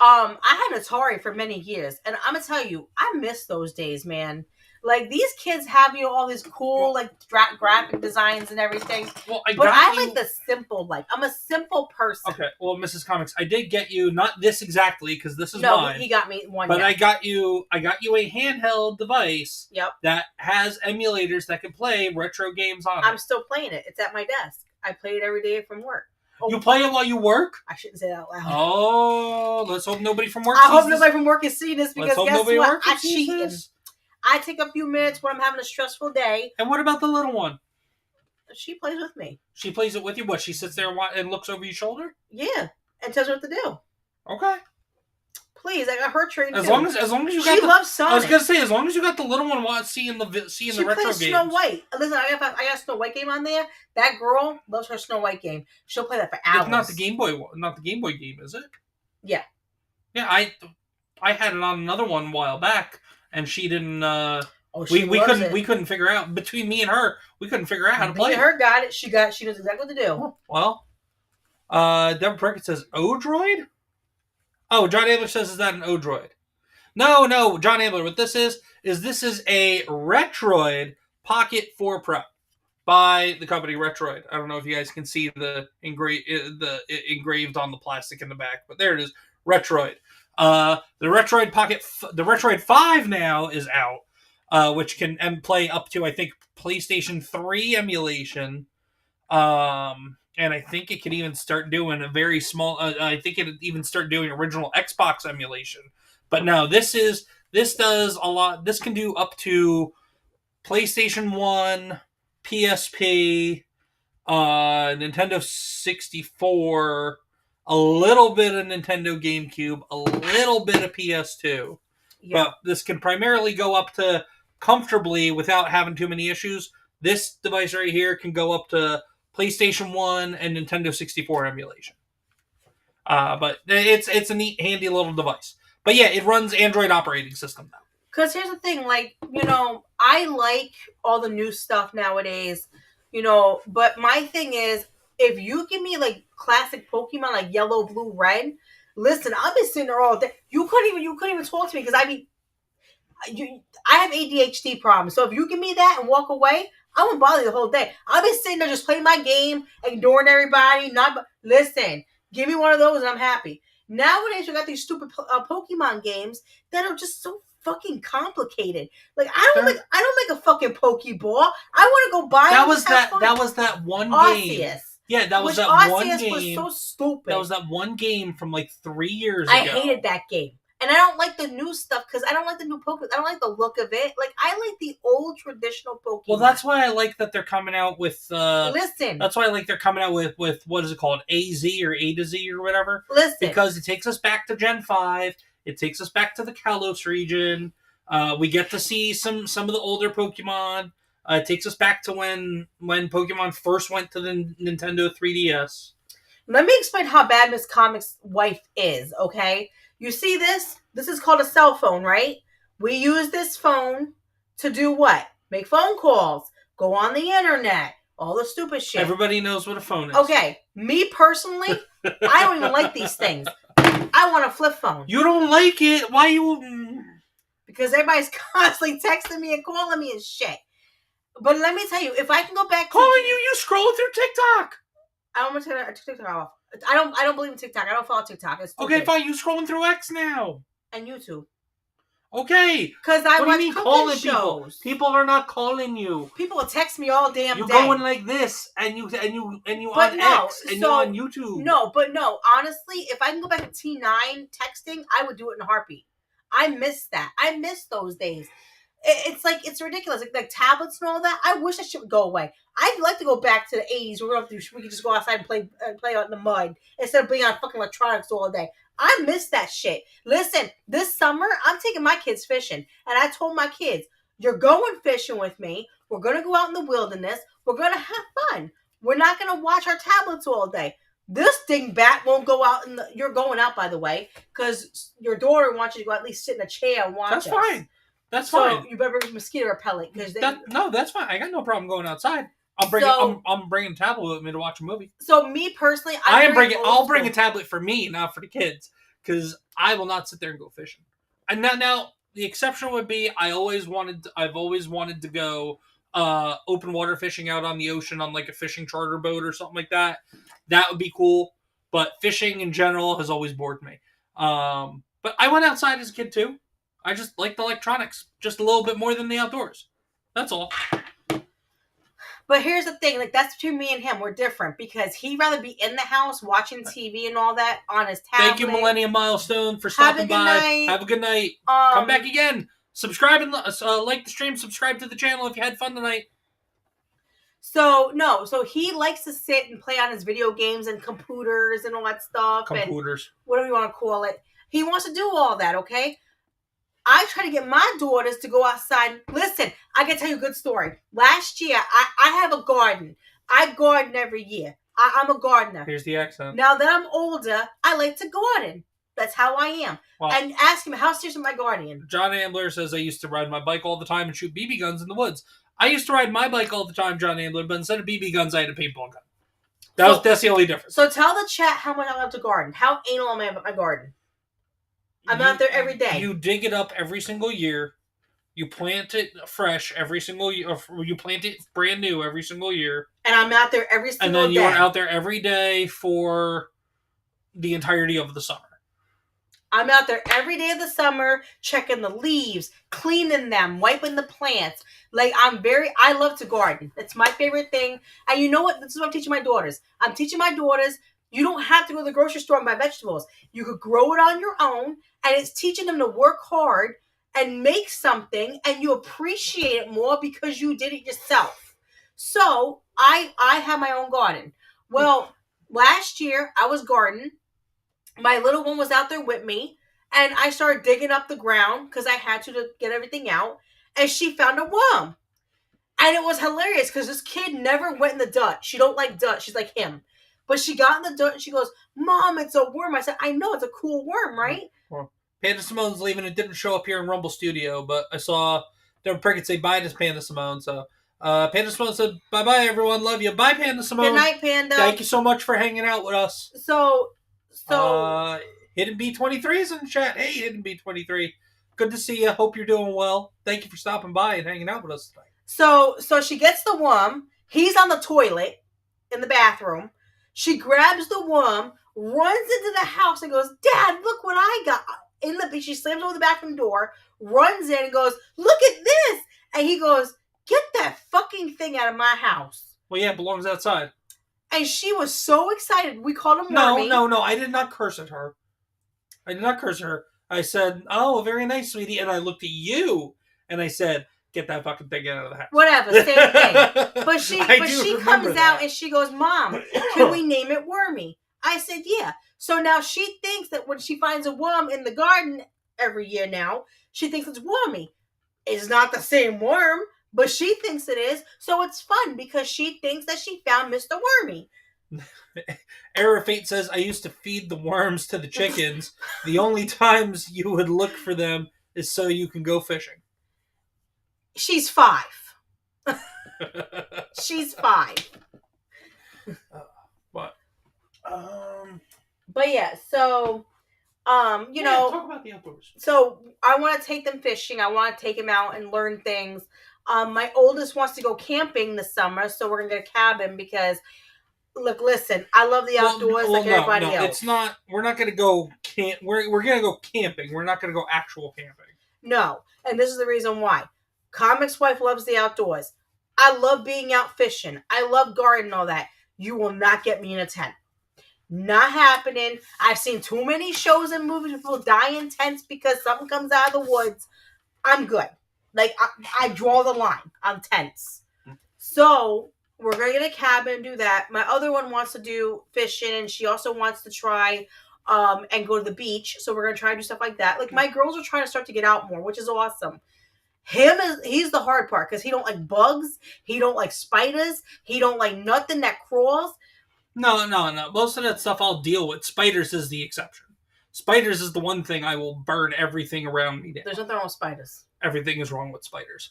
I had an Atari for many years. And I'm going to tell you, I miss those days, man. Like, these kids have, all these cool, graphic designs and everything. Well, I like the simple life. I'm a simple person. Okay, well, Mrs. Comix, I did get you, not this exactly, because this is mine. No, he got me one. But I got you a handheld device that has emulators that can play retro games on it. I'm still playing it. It's at my desk. I play it every day from work. Oh, you play it while you work? I shouldn't say that out loud. Oh, let's hope nobody from work I hope nobody from work is seeing this because guess what? I cheated. I take a few minutes when I'm having a stressful day. And what about the little one? She plays with me. She plays it with you? What, she sits there and looks over your shoulder? Yeah, and tells her what to do. Okay. Please, I got her trained as long as you got. She loves Sonic. I was gonna say, as long as you got the little one seeing the retro games. She plays Snow White. Listen, I got a Snow White game on there. That girl loves her Snow White game. She'll play that for hours. It's not the Game Boy game, is it? Yeah. Yeah, I had it on another one a while back. And she didn't. We couldn't figure out between me and her. We couldn't figure out how to play. Me and her got it. She knows exactly what to do. Well, Deborah Prickett says Odroid. Oh, John Abler says, is that an Odroid? No, John Abler. What this is a Retroid Pocket 4 Pro by the company Retroid. I don't know if you guys can see the engraved on the plastic in the back, but there it is, Retroid. The Retroid 5 now is out, which can play up to, I think, PlayStation 3 emulation. And I think it can even start doing a very small, I think it even start doing original Xbox emulation. But no, this does a lot. This can do up to PlayStation 1, PSP, Nintendo 64, a little bit of Nintendo GameCube, a little bit of PS2. Yeah. But this can primarily go up to, comfortably, without having too many issues, this device right here can go up to PlayStation 1, and Nintendo 64 emulation. But it's a neat, handy little device. But yeah, it runs Android operating system now. Because here's the thing, like, I like all the new stuff nowadays, but my thing is, if you give me, like, classic Pokemon, like yellow, blue, red, listen, I'll be sitting there all day. You couldn't even talk to me, because I have ADHD problems, so if you give me that and walk away, I won't bother you the whole day. I'll be sitting there just playing my game, ignoring everybody, listen, give me one of those and I'm happy. Nowadays, we got these stupid Pokemon games that are just so fucking complicated. Like, I don't like a fucking Pokeball. I want to go buy that was that one game. Arceus. Yeah, that was that Arceus one game. Was so stupid. That was that one game from like 3 years ago. I hated that game. And I don't like the new stuff because I don't like the new Pokemon. I don't like the look of it. Like, I like the old traditional Pokemon. Well, that's why I like that they're coming out with... Listen. That's why I like they're coming out with what is it called? AZ or A to Z or whatever? Listen. Because it takes us back to Gen 5. It takes us back to the Kalos region. We get to see some of the older Pokemon. It takes us back to when Pokemon first went to the Nintendo 3DS. Let me explain how bad Mrs Comix' wife is, okay? You see this? This is called a cell phone, right? We use this phone to do what? Make phone calls, go on the internet, all the stupid shit. Everybody knows what a phone is. Okay, me personally, I don't even like these things. I want a flip phone. You don't like it? Why you... Because everybody's constantly texting me and calling me and shit. But let me tell you, if I can go back to... you scrolling through TikTok. I don't want to turn TikTok off. I don't believe in TikTok. I don't follow TikTok. It's okay, fine. You scrolling through X now. And YouTube. Okay. Because I watch cooking shows. People? People are not calling you. People will text me all damn day. You're going like this, and you but on no, X, and you're on YouTube. No, honestly, if I can go back to T9 texting, I would do it in a heartbeat. I miss that. I miss those days. It's like, it's ridiculous. Like tablets and all that. I wish that shit would go away. I'd like to go back to the 80s where we could just go outside and play out in the mud instead of being on fucking electronics all day. I miss that shit. Listen, this summer, I'm taking my kids fishing. And I told my kids, you're going fishing with me. We're going to go out in the wilderness. We're going to have fun. We're not going to watch our tablets all day. This dingbat won't go out you're going out, by the way, because your daughter wants you to go at least sit in a chair and watch That's us. fine. That's fine. So you better bring mosquito repellent. No, that's fine. I got no problem going outside. I'm bringing a tablet with me to watch a movie. So me personally, I'll bring a tablet for me, not for the kids, because I will not sit there and go fishing. And now the exception would be I've always wanted to go open water fishing out on the ocean on like a fishing charter boat or something like that. That would be cool. But fishing in general has always bored me. But I went outside as a kid too. I just liked electronics just a little bit more than the outdoors. That's all. But here's the thing, like, that's between me and him. We're different because he'd rather be in the house watching TV and all that on his tablet. Thank you, Millennium Milestone, for stopping by. Have a good night. Come back again. Subscribe and like the stream. Subscribe to the channel if you had fun tonight. So he likes to sit and play on his video games and computers and all that stuff. Computers. Whatever you want to call it. He wants to do all that, okay? I try to get my daughters to go outside. Listen, I can tell you a good story. Last year, I have a garden. I garden every year. I'm a gardener. Here's the accent. Now that I'm older, I like to garden. That's how I am. Well, and ask him, how serious am I gardening? John Ambler says, I used to ride my bike all the time and shoot BB guns in the woods. I used to ride my bike all the time, John Ambler, but instead of BB guns, I had a paintball gun. That's the only difference. So tell the chat how much I love to garden. How anal am I about my garden? I'm out there every day. You dig it up every single year. You plant it fresh every single year. Or you plant it brand new every single year. And I'm out there every single day. And then you're out there every day for the entirety of the summer. I'm out there every day of the summer, checking the leaves, cleaning them, wiping the plants. Like, I love to garden. It's my favorite thing. And you know what? This is what I'm teaching my daughters. I'm teaching my daughters, you don't have to go to the grocery store and buy vegetables. You could grow it on your own. And it's teaching them to work hard and make something, and you appreciate it more because you did it yourself. So I have my own garden. Well, last year I was gardening. My little one was out there with me, and I started digging up the ground because I had to get everything out. And she found a worm. And it was hilarious because this kid never went in the dirt. She don't like dirt. She's like him. But she got in the dirt and she goes, Mom, it's a worm. I said, I know, it's a cool worm, right? Well, Panda Simone's leaving. It didn't show up here in Rumble Studio, but I saw Deborah Prickett say bye to Panda Simone. So Panda Simone said, bye-bye, everyone. Love you. Bye, Panda Simone. Good night, Panda. Thank you so much for hanging out with us. So Hidden B23 is in the chat. Hey, Hidden B23. Good to see you. Hope you're doing well. Thank you for stopping by and hanging out with us tonight. So she gets the worm. He's on the toilet in the bathroom. She grabs the worm, runs into the house and goes, Dad, look what I got. And she slams over the bathroom door, runs in and goes, look at this. And he goes, get that fucking thing out of my house. Well, yeah, it belongs outside. And she was so excited. We called him Wormy. No. I did not curse at her. I said, oh, very nice, sweetie. And I looked at you and I said, get that fucking thing out of the house. Whatever, same thing. But she comes out and she goes, Mom, can we name it Wormy? I said, yeah. So now she thinks that when she finds a worm in the garden every year now, she thinks it's Wormy. It's not the same worm, but she thinks it is. So it's fun because she thinks that she found Mr. Wormy. Error of Fate says, I used to feed the worms to the chickens. The only times you would look for them is so you can go fishing. She's 5. She's 5. But yeah, so talk about the outdoors. So I want to take them fishing. I want to take them out and learn things. My oldest wants to go camping this summer, so we're gonna get a cabin because listen, I love the outdoors like everybody else. It's not. We're not gonna go camp. We're gonna go camping. We're not gonna go actual camping. No, and this is the reason why. Comix wife loves the outdoors. I love being out fishing. I love gardening, all that. You will not get me in a tent. Not happening. I've seen too many shows and movies where people die in tents because something comes out of the woods. I'm good. Like, I draw the line on tents. So, we're going to get a cabin and do that. My other one wants to do fishing, and she also wants to try and go to the beach. So, we're going to try and do stuff like that. Like, my girls are trying to start to get out more, which is awesome. He's the hard part because he don't like bugs. He don't like spiders. He don't like nothing that crawls. No. Most of that stuff I'll deal with. Spiders is the exception. Spiders is the one thing I will burn everything around me down. There's nothing wrong with spiders. Everything is wrong with spiders.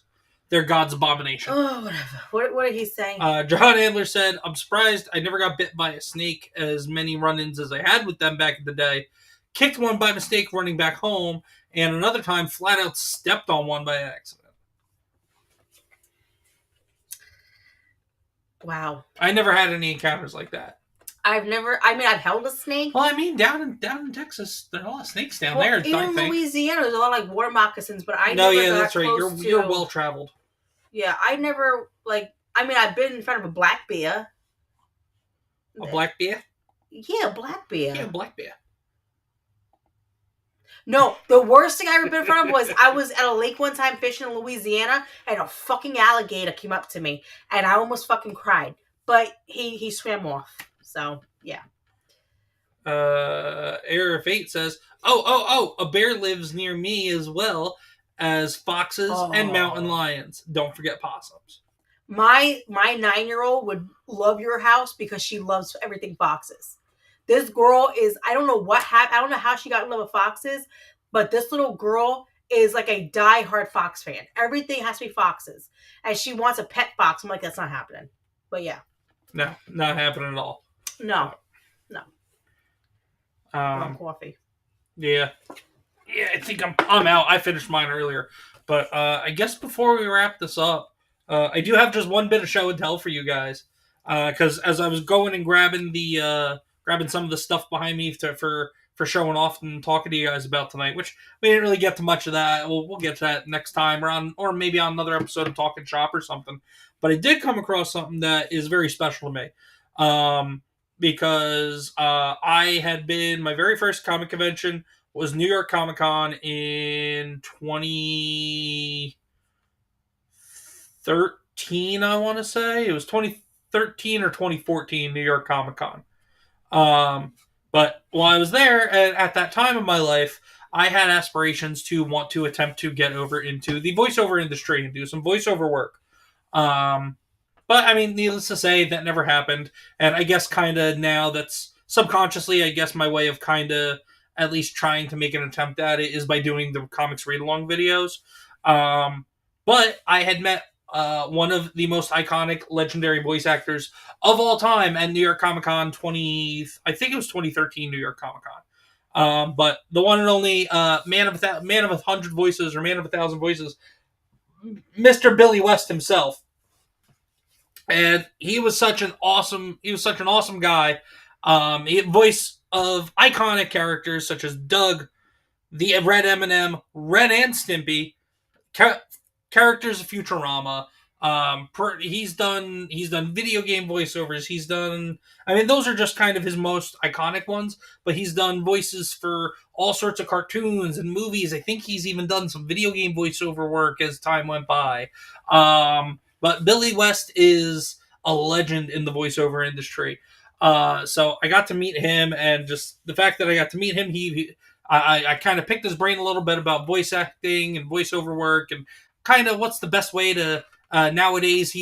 They're God's abomination. Oh, whatever. What did he say? John Adler said, I'm surprised I never got bit by a snake as many run-ins as I had with them back in the day. Kicked one by mistake running back home, and another time flat out stepped on one by accident. Wow. I never had any encounters like that. I've held a snake. Well, I mean, down in Texas, there are a lot of snakes down there. Even in Louisiana, there's a lot of like water moccasins, but I never. No, yeah, got that's right. You're well traveled. Yeah, I never I've been in front of a black bear. A black bear? Yeah, black bear. Yeah, black bear. No, the worst thing I ever been in front of was I was at a lake one time fishing in Louisiana, and a fucking alligator came up to me, and I almost fucking cried. But he swam off. So yeah. Error of Fate says, "Oh! A bear lives near me as well as foxes and mountain lions. Don't forget possums." My 9-year-old would love your house because she loves everything foxes. This girl is, I don't know what happened. I don't know how she got in love with foxes, but this little girl is like a die-hard fox fan. Everything has to be foxes. And she wants a pet fox. I'm like, that's not happening. But yeah. No, not happening at all. No. Coffee. Yeah, I think I'm out. I finished mine earlier. But I guess before we wrap this up, I do have just one bit of show and tell for you guys. Because as I was going and grabbing some of the stuff behind me for showing off and talking to you guys about tonight, which we didn't really get to much of that. We'll get to that next time or maybe on another episode of Talking Shop or something. But I did come across something that is very special to me. Because I had been, my very first comic convention was New York Comic Con in 2013, I want to say. It was 2013 or 2014 New York Comic Con. But while I was there, at that time of my life, I had aspirations to want to attempt to get over into the voiceover industry and do some voiceover work. But I mean, needless to say, that never happened. And I guess kind of now that's subconsciously, I guess my way of kind of at least trying to make an attempt at it is by doing the comics read along videos. But I had met one of the most iconic, legendary voice actors of all time at New York Comic Con I think it was 2013 New York Comic Con. But the one and only man of 100 voices or man of 1,000 voices, Mr. Billy West himself. And he was such an awesome guy. He had voice of iconic characters such as Doug, the Red M&M, Ren and Stimpy, characters of Futurama. He's done video game voiceovers. Those are just kind of his most iconic ones, but he's done voices for all sorts of cartoons and movies. I think he's even done some video game voiceover work as time went by. But Billy West is a legend in the voiceover industry. So I got to meet him, and just the fact that I got to meet him, I kind of picked his brain a little bit about voice acting and voiceover work, and kind of what's the best way to nowadays.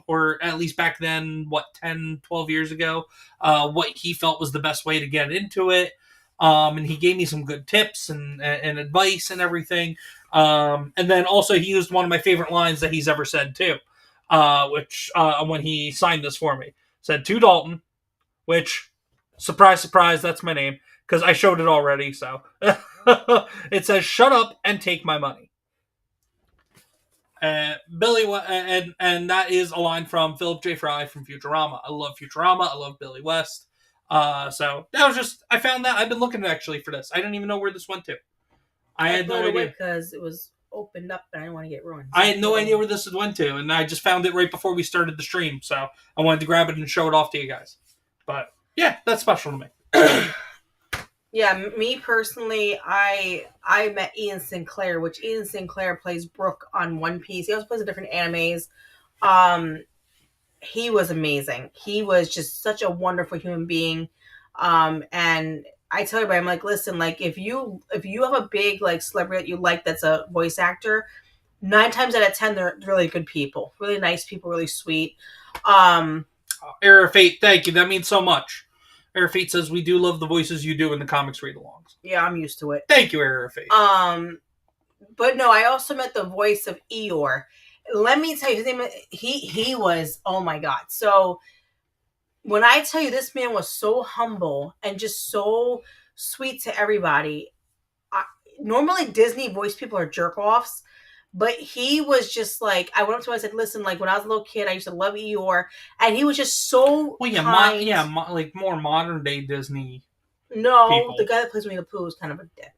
Or at least back then, 10, 12 years ago, what he felt was the best way to get into it. And he gave me some good tips and advice and everything. And then also he used one of my favorite lines that he's ever said too, which when he signed this for me, said to Dalton, which, surprise, surprise, that's my name, because I showed it already, so. It says, "Shut up and take my money." Billy, and that is a line from Philip J. Fry from Futurama. I love Futurama. I love Billy West. So that was just, I found that. I've been looking actually for this. I didn't even know where this went to. I had no idea. Because it was opened up and I didn't want to get ruined. I had no idea where this went to, and I just found it right before we started the stream, so I wanted to grab it and show it off to you guys. But yeah, that's special to me. Yeah, me personally, I met Ian Sinclair, which Ian Sinclair plays Brooke on One Piece. He also plays in different animes. He was amazing. He was just such a wonderful human being. And I tell everybody, I'm like, listen, like if you have a big like celebrity that you like that's a voice actor, 9 times out of 10 they're really good people, really nice people, really sweet. Error of Fate, thank you. That means so much. Error of Fate says, "We do love the voices you do in the comics read-alongs." Yeah, I'm used to it. Thank you, Error of Fate. But no, I also met the voice of Eeyore. Let me tell you, his name, he was, oh my God. So when I tell you this man was so humble and just so sweet to everybody, normally Disney voice people are jerk-offs, but he was just like, I went up to him and I said, listen, like when I was a little kid, I used to love Eeyore, and he was just so kind. Like more modern day Disney. No, people. The guy that plays Winnie the Pooh is kind of a dick.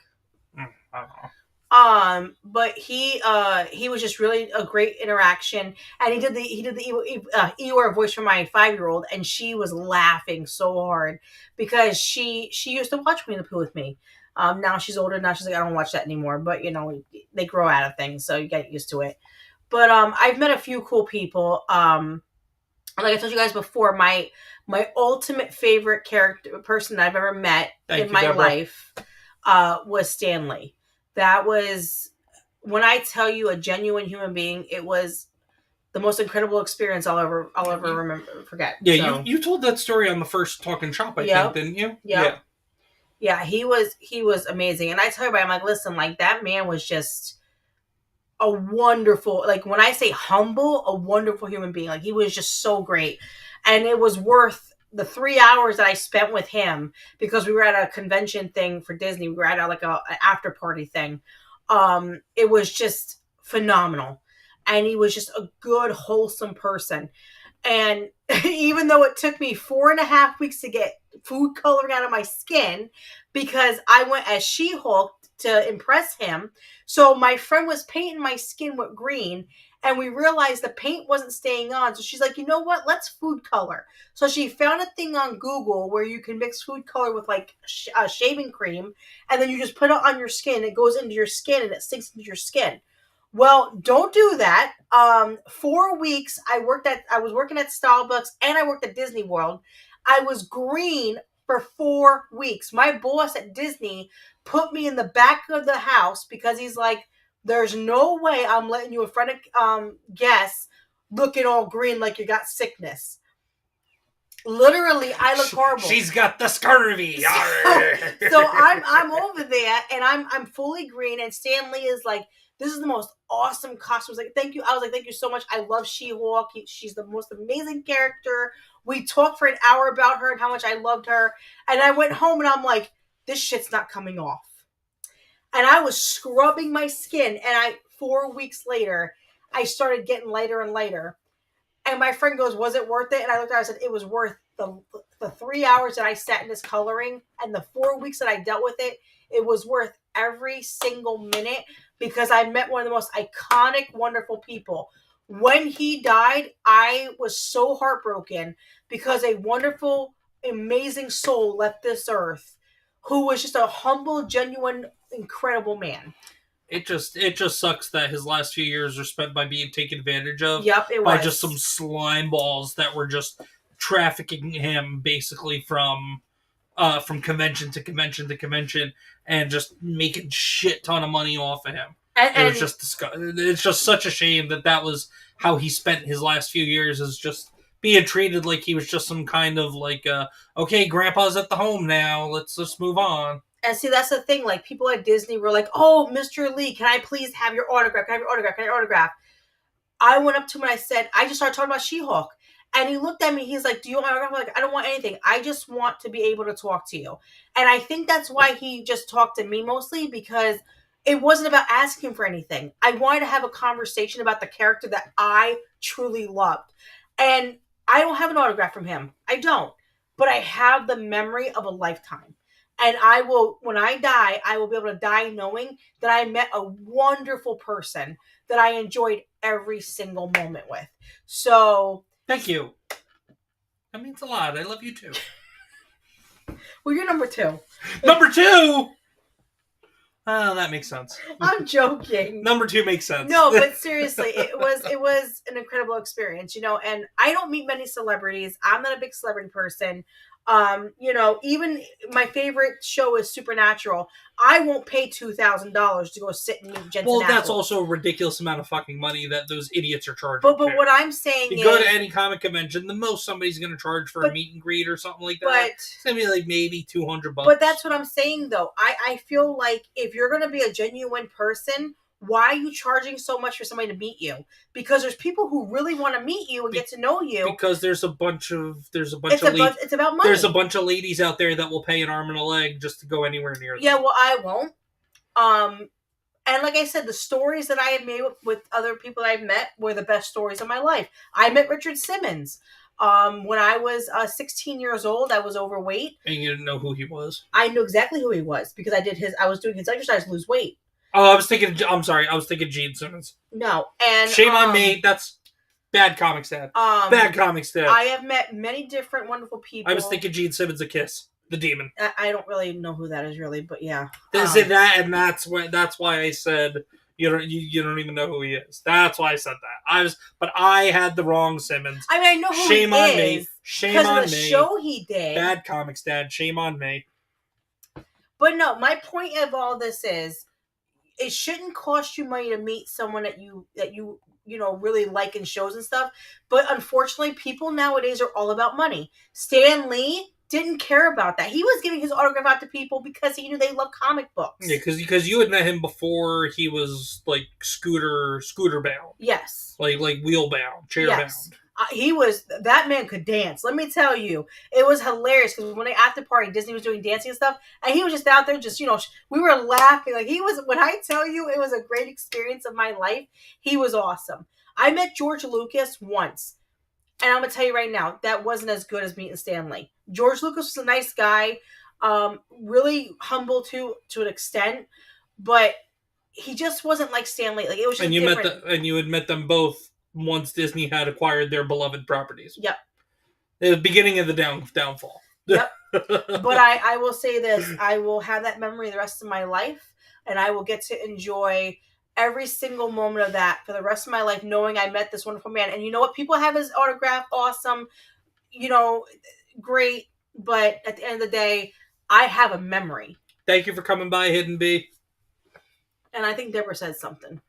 I don't know. But he was just really a great interaction, and he did the Eeyore voice for my 5-year-old, and she was laughing so hard because she used to watch Winnie the Pooh with me. Now she's older. Now she's like, I don't watch that anymore. But you know, they grow out of things, so you get used to it. But I've met a few cool people. Like I told you guys before, my ultimate favorite person I've ever met in my life was Stanley. That was, when I tell you, a genuine human being. It was the most incredible experience I'll ever forget. Yeah, so, you told that story on the first Talking Shop, I think, didn't you? Yeah, he was amazing. And I tell everybody, I'm like, listen, like that man was just a wonderful, like when I say humble, a wonderful human being. Like he was just so great. And it was worth the 3 hours that I spent with him, because we were at a convention thing for Disney. We were at an after party thing. It was just phenomenal. And he was just a good, wholesome person. And even though it took me 4.5 weeks to get food coloring out of my skin, because I went as She-Hulk to impress him. So my friend was painting my skin with green, and we realized the paint wasn't staying on. So she's like, you know what? Let's food color. So she found a thing on Google where you can mix food color with like shaving cream, and then you just put it on your skin. It goes into your skin and it sinks into your skin. Well, don't do that. 4 weeks I was working at Starbucks and I worked at Disney World. I was green for 4 weeks. My boss at Disney put me in the back of the house because he's like, there's no way I'm letting you in front of guests looking all green like you got sickness. Literally, I look horrible. She's got the scurvy. So I'm over there, and I'm fully green, and Stan Lee is like, this is the most awesome costume. I was like, thank you. I was like, thank you so much. I love She-Hulk. She's the most amazing character. We talked for an hour about her and how much I loved her. And I went home, and I'm like, this shit's not coming off. And I was scrubbing my skin, and 4 weeks later, I started getting lighter and lighter. And my friend goes, was it worth it? And I looked at her, I said, it was worth the 3 hours that I sat in this coloring and the 4 weeks that I dealt with it. It was worth every single minute because I met one of the most iconic, wonderful people. When he died, I was so heartbroken because a wonderful, amazing soul left this earth who was just a humble, genuine, incredible man. It just sucks that his last few years are spent by being taken advantage of. Yep, it by was. just some slime balls that were just trafficking him basically from convention to convention to convention and just making shit ton of money off of him. And it was just disgusting. It's just such a shame that was how he spent his last few years, is just being treated like he was just some kind of like, okay, Grandpa's at the home now. Let's move on. And see, that's the thing. Like, people at Disney were like, oh, Mr. Lee, can I please have your autograph? Can I have your autograph? Can I have your autograph? I went up to him and I said, I just started talking about She-Hulk. And he looked at me. He's like, do you want an autograph? I'm like, I don't want anything. I just want to be able to talk to you. And I think that's why he just talked to me mostly, because it wasn't about asking for anything. I wanted to have a conversation about the character that I truly loved. And I don't have an autograph from him. I don't. But I have the memory of a lifetime. And I will, when I die, I will be able to die knowing that I met a wonderful person that I enjoyed every single moment with. So, thank you. That means a lot. I love you too. Well, you're number 2. Number 2? Oh, that makes sense. I'm joking. Number 2 makes sense. No, but seriously, it was an incredible experience, and I don't meet many celebrities. I'm not a big celebrity person. Even my favorite show is Supernatural. I won't pay $2,000 to go sit and meet Jensen Ackles. That's also a ridiculous amount of fucking money that those idiots are charging. But what I'm saying is, you go to any comic convention, the most somebody's going to charge for a meet and greet or something like that. It's going to be like maybe $200. But that's what I'm saying, though. I feel like if you're going to be a genuine person, why are you charging so much for somebody to meet you? Because there's people who really want to meet you and get to know you. Because there's a bunch of it's about money. There's a bunch of ladies out there that will pay an arm and a leg just to go anywhere near them. Yeah, well, I won't. And like I said, the stories that I have made with other people that I've met were the best stories of my life. I met Richard Simmons. When I was 16 years old, I was overweight. And you didn't know who he was? I knew exactly who he was because I was doing his exercise to lose weight. Oh, I'm sorry. I was thinking Gene Simmons. No, and shame on me. That's bad Comix Dad. Bad Comix Dad. I have met many different wonderful people. I was thinking Gene Simmons, a Kiss, the demon. I don't really know who that is, really, but yeah. That's why I said you don't even know who he is. That's why I said that. But I had the wrong Simmons. I mean, I know who shame he on is. Me. Shame because on of the me. Show he did. Bad Comix Dad. Shame on me. But no, my point of all this is, it shouldn't cost you money to meet someone that you really like in shows and stuff. But unfortunately, people nowadays are all about money. Stan Lee didn't care about that. He was giving his autograph out to people because he knew they love comic books. Yeah, because you had met him before he was like scooter bound. Yes. Like wheel bound, chair bound. That man could dance. Let me tell you, it was hilarious because when they after party, Disney was doing dancing and stuff, and he was just out there, just we were laughing. Like when I tell you, it was a great experience of my life. He was awesome. I met George Lucas once, and I'm gonna tell you right now, that wasn't as good as meeting Stan Lee. George Lucas was a nice guy, really humble to an extent, but he just wasn't like Stan Lee. Like it was just different. And you had met them both once Disney had acquired their beloved properties. Yep. The beginning of the downfall. Yep. But I will say this. I will have that memory the rest of my life, and I will get to enjoy every single moment of that for the rest of my life, knowing I met this wonderful man. And you know what? People have his autograph. Awesome. Great. But at the end of the day, I have a memory. Thank you for coming by, Hidden Bee. And I think Deborah said something.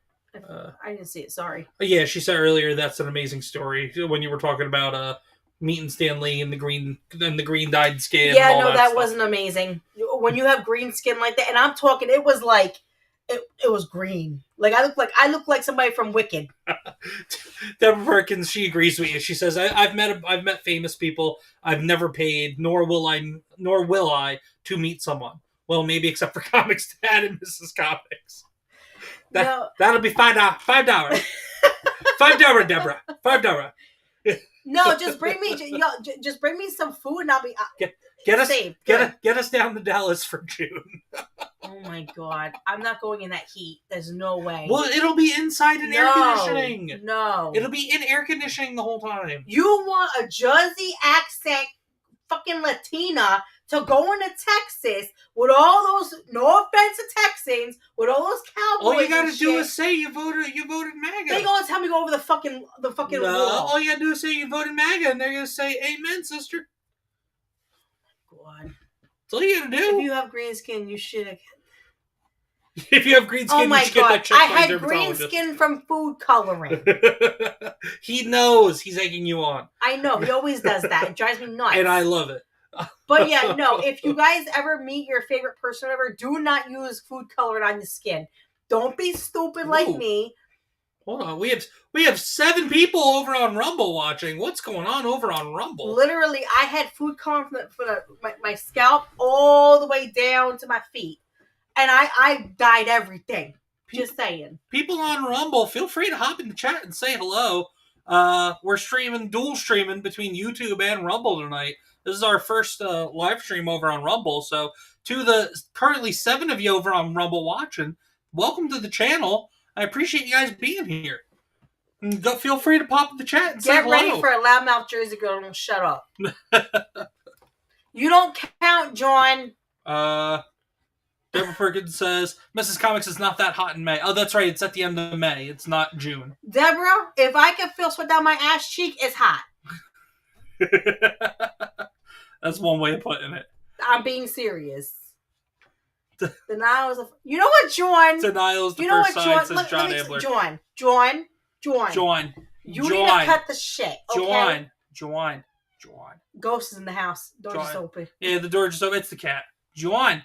I didn't see it. Sorry. Yeah, she said earlier that's an amazing story when you were talking about meeting Stan Lee and the green dyed skin. Yeah, and all no, that stuff. wasn't amazing. When you have green skin like that, and I'm talking, it was like it was green. Like I look like somebody from Wicked. Deborah Perkins, she agrees with you. She says, I've met famous people. I've never paid, nor will I to meet someone. Well, maybe except for Comix Dad and Mrs. Comix. That'll be $5. $5, Deborah. $5. No, just bring me just bring me some food and I'll be get us down to Dallas for June. Oh my god, I'm not going in that heat. There's no way. Well, it'll be inside in air conditioning. No, it'll be in air conditioning the whole time. You want a Jersey accent, fucking Latina, to go into Texas with all those, no offense to Texans, with all those cowboys. All you gotta do shit. is say you voted MAGA. They gonna tell me to go over the fucking no, wall. all you gotta do is say you voted MAGA, and they're gonna say amen, sister. God. That's all you gotta do. If you have green skin, you should. If you have green skin, oh my you should get that god, checked I by had green skin from food coloring. He knows he's egging you on. I know, he always does that. It drives me nuts. And I love it. But yeah, no, if you guys ever meet your favorite person ever, do not use food coloring on your skin. Don't be stupid like me. Hold on, we have 7 people over on Rumble watching. What's going on over on Rumble? Literally, I had food coloring from my scalp all the way down to my feet. And I dyed everything. Just saying. People on Rumble, feel free to hop in the chat and say hello. We're dual streaming between YouTube and Rumble tonight. This is our first live stream over on Rumble. So to the currently 7 of you over on Rumble watching, welcome to the channel. I appreciate you guys being here. And feel free to pop in the chat and say hello. Get ready for a loudmouth Jersey girl. Don't shut up. You don't count, John. Deborah Perkins says, Mrs. Comix is not that hot in May. Oh, that's right. It's at the end of May. It's not June. Deborah, if I can feel sweat down my ass cheek, it's hot. That's one way of putting it. I'm being serious. Denial is you know what, John? Denial is the first sign, says John Ambler. John. You need to cut the shit, okay? John. Ghost is in the house. Door just open. Yeah, the door just open. It's the cat. John.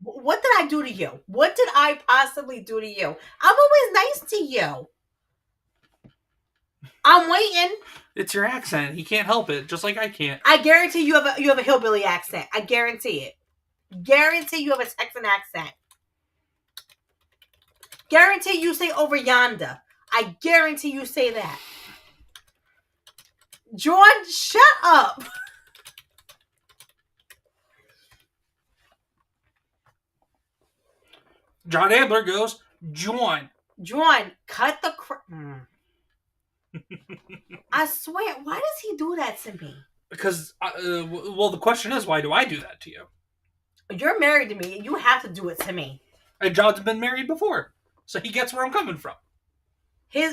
What did I do to you? What did I possibly do to you? I'm always nice to you. I'm waiting. It's your accent. He can't help it, just like I can't. I guarantee you have a hillbilly accent. I guarantee it. Guarantee you have a Texan accent. Guarantee you say over yonder. I guarantee you say that. John, shut up. John Ambler goes, John, cut the crap. I swear, why does he do that to me? Because, well, the question is, why do I do that to you? You're married to me. You have to do it to me. And John's been married before, so he gets where I'm coming from.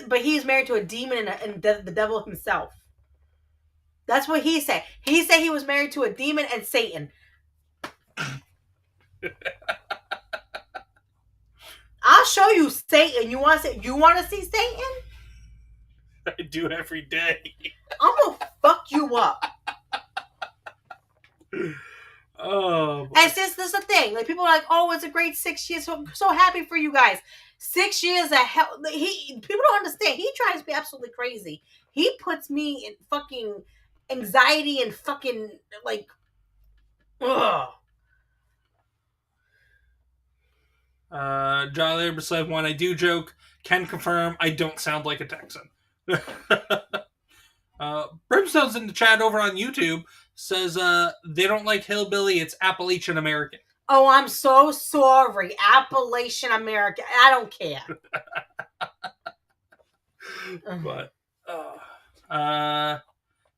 But he's married to a demon and the devil himself. That's what he said. He said he was married to a demon and Satan. I'll show you Satan. You want to see Satan? I do every day. I'm gonna fuck you up. Oh. Boy. And since this is a thing, like people are like, "Oh, it's a great 6 years." So happy for you guys. 6 years of hell. People don't understand. He drives me absolutely crazy. He puts me in fucking anxiety and fucking like, ugh. John Labor said, when I do joke, can confirm I don't sound like a Texan. Brimstone's in the chat over on YouTube, says they don't like hillbilly, it's Appalachian American. Oh, I'm so sorry. Appalachian American. I don't care. But,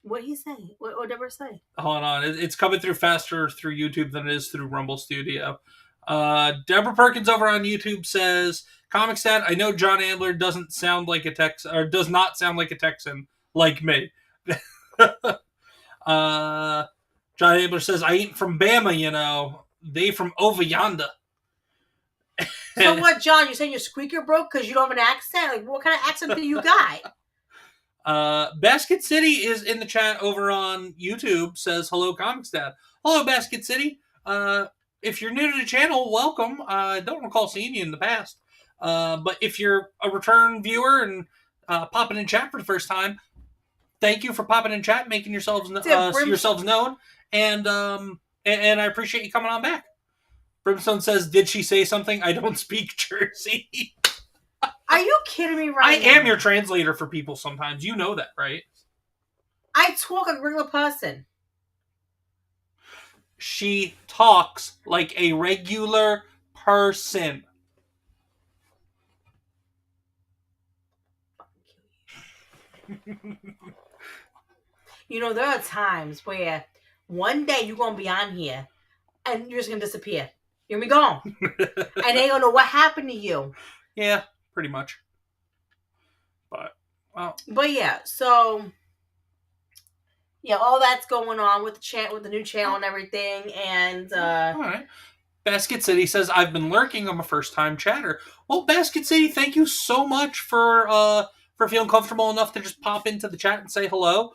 what did he say? What did Deborah say? Hold on. It's coming through faster through YouTube than it is through Rumble Studio. Deborah Perkins over on YouTube says, Comix Dad, I know John Ambler doesn't sound like a Texan, or does not sound like a Texan like me. John John Abler says, I ain't from Bama, you know. They from over yonder. So what, John? You saying your squeaker broke because you don't have an accent? Like, what kind of accent do you got? Basket City is in the chat over on YouTube, says, hello, Comics Dad. Hello, Basket City. If you're new to the channel, welcome. I don't recall seeing you in the past. But if you're a return viewer and popping in chat for the first time, thank you for popping in chat, making yourselves known. And I appreciate you coming on back. Brimstone says, did she say something? I don't speak Jersey. Are you kidding me I now? am your translator for people sometimes. You know that, right? I talk like a regular person. She talks like a regular person. You know, there are times where one day you're going to be on here and you're just going to disappear. You're going to be gone. And they don't know what happened to you. Yeah, pretty much. But, well. But yeah, so, yeah, all that's going on with the new channel and everything. And, all right. Basket City says, I've been lurking. I'm a first-time chatter. Well, Basket City, thank you so much for feeling comfortable enough to just pop into the chat and say hello.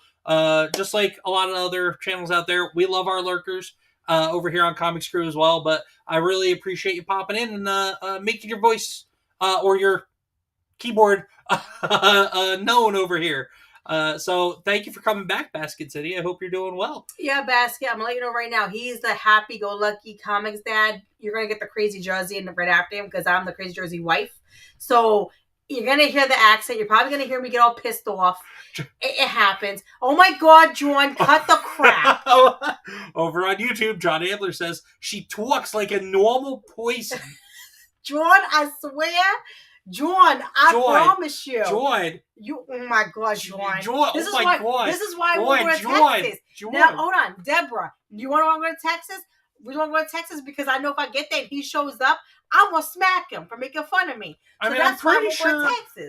Just like a lot of other channels out there, we love our lurkers over here on Comics Crew as well. But I really appreciate you popping in and making your voice or your keyboard known over here. So thank you for coming back, Basket City. I hope you're doing well. yeah, Basket, I'm going to let you know right now, he's the happy-go-lucky comics dad. You're going to get the crazy Jersey right after him because I'm the crazy Jersey wife. So you're going to hear the accent. You're probably going to hear me get all pissed off. It happens. Oh my God, John, cut the crap. Over on YouTube, John Ambler says, she talks like a normal person. John, I swear. John, I promise you. John. Oh my God, John. John, this oh my God. This is why we're going to Texas. Now, hold on. Deborah, you want to go to Texas? We want to go to Texas because I know if I get there and he shows up, I'm going to smack him for making fun of me. So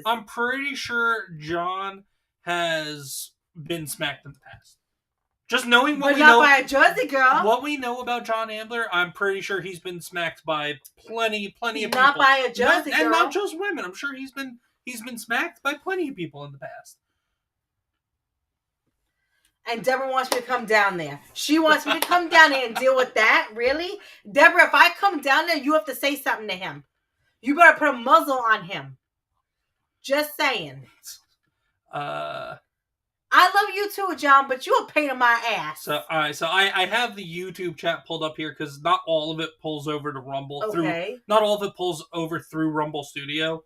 I'm pretty sure John has been smacked in the past. Just knowing what we know, by a Jersey girl. What we know about John Ambler, I'm pretty sure he's been smacked by plenty of people. Not by a Jersey girl, and not just women. I'm sure he's been smacked by plenty of people in the past. And Deborah wants me to come down there. She wants me to come down there and deal with that. Really, Deborah? If I come down there, you have to say something to him. You better put a muzzle on him. Just saying. I love you too, John, but you a pain in my ass. So, all right. So I have the YouTube chat pulled up here because not all of it pulls over to Rumble. Okay. Not all of it pulls over through Rumble Studio.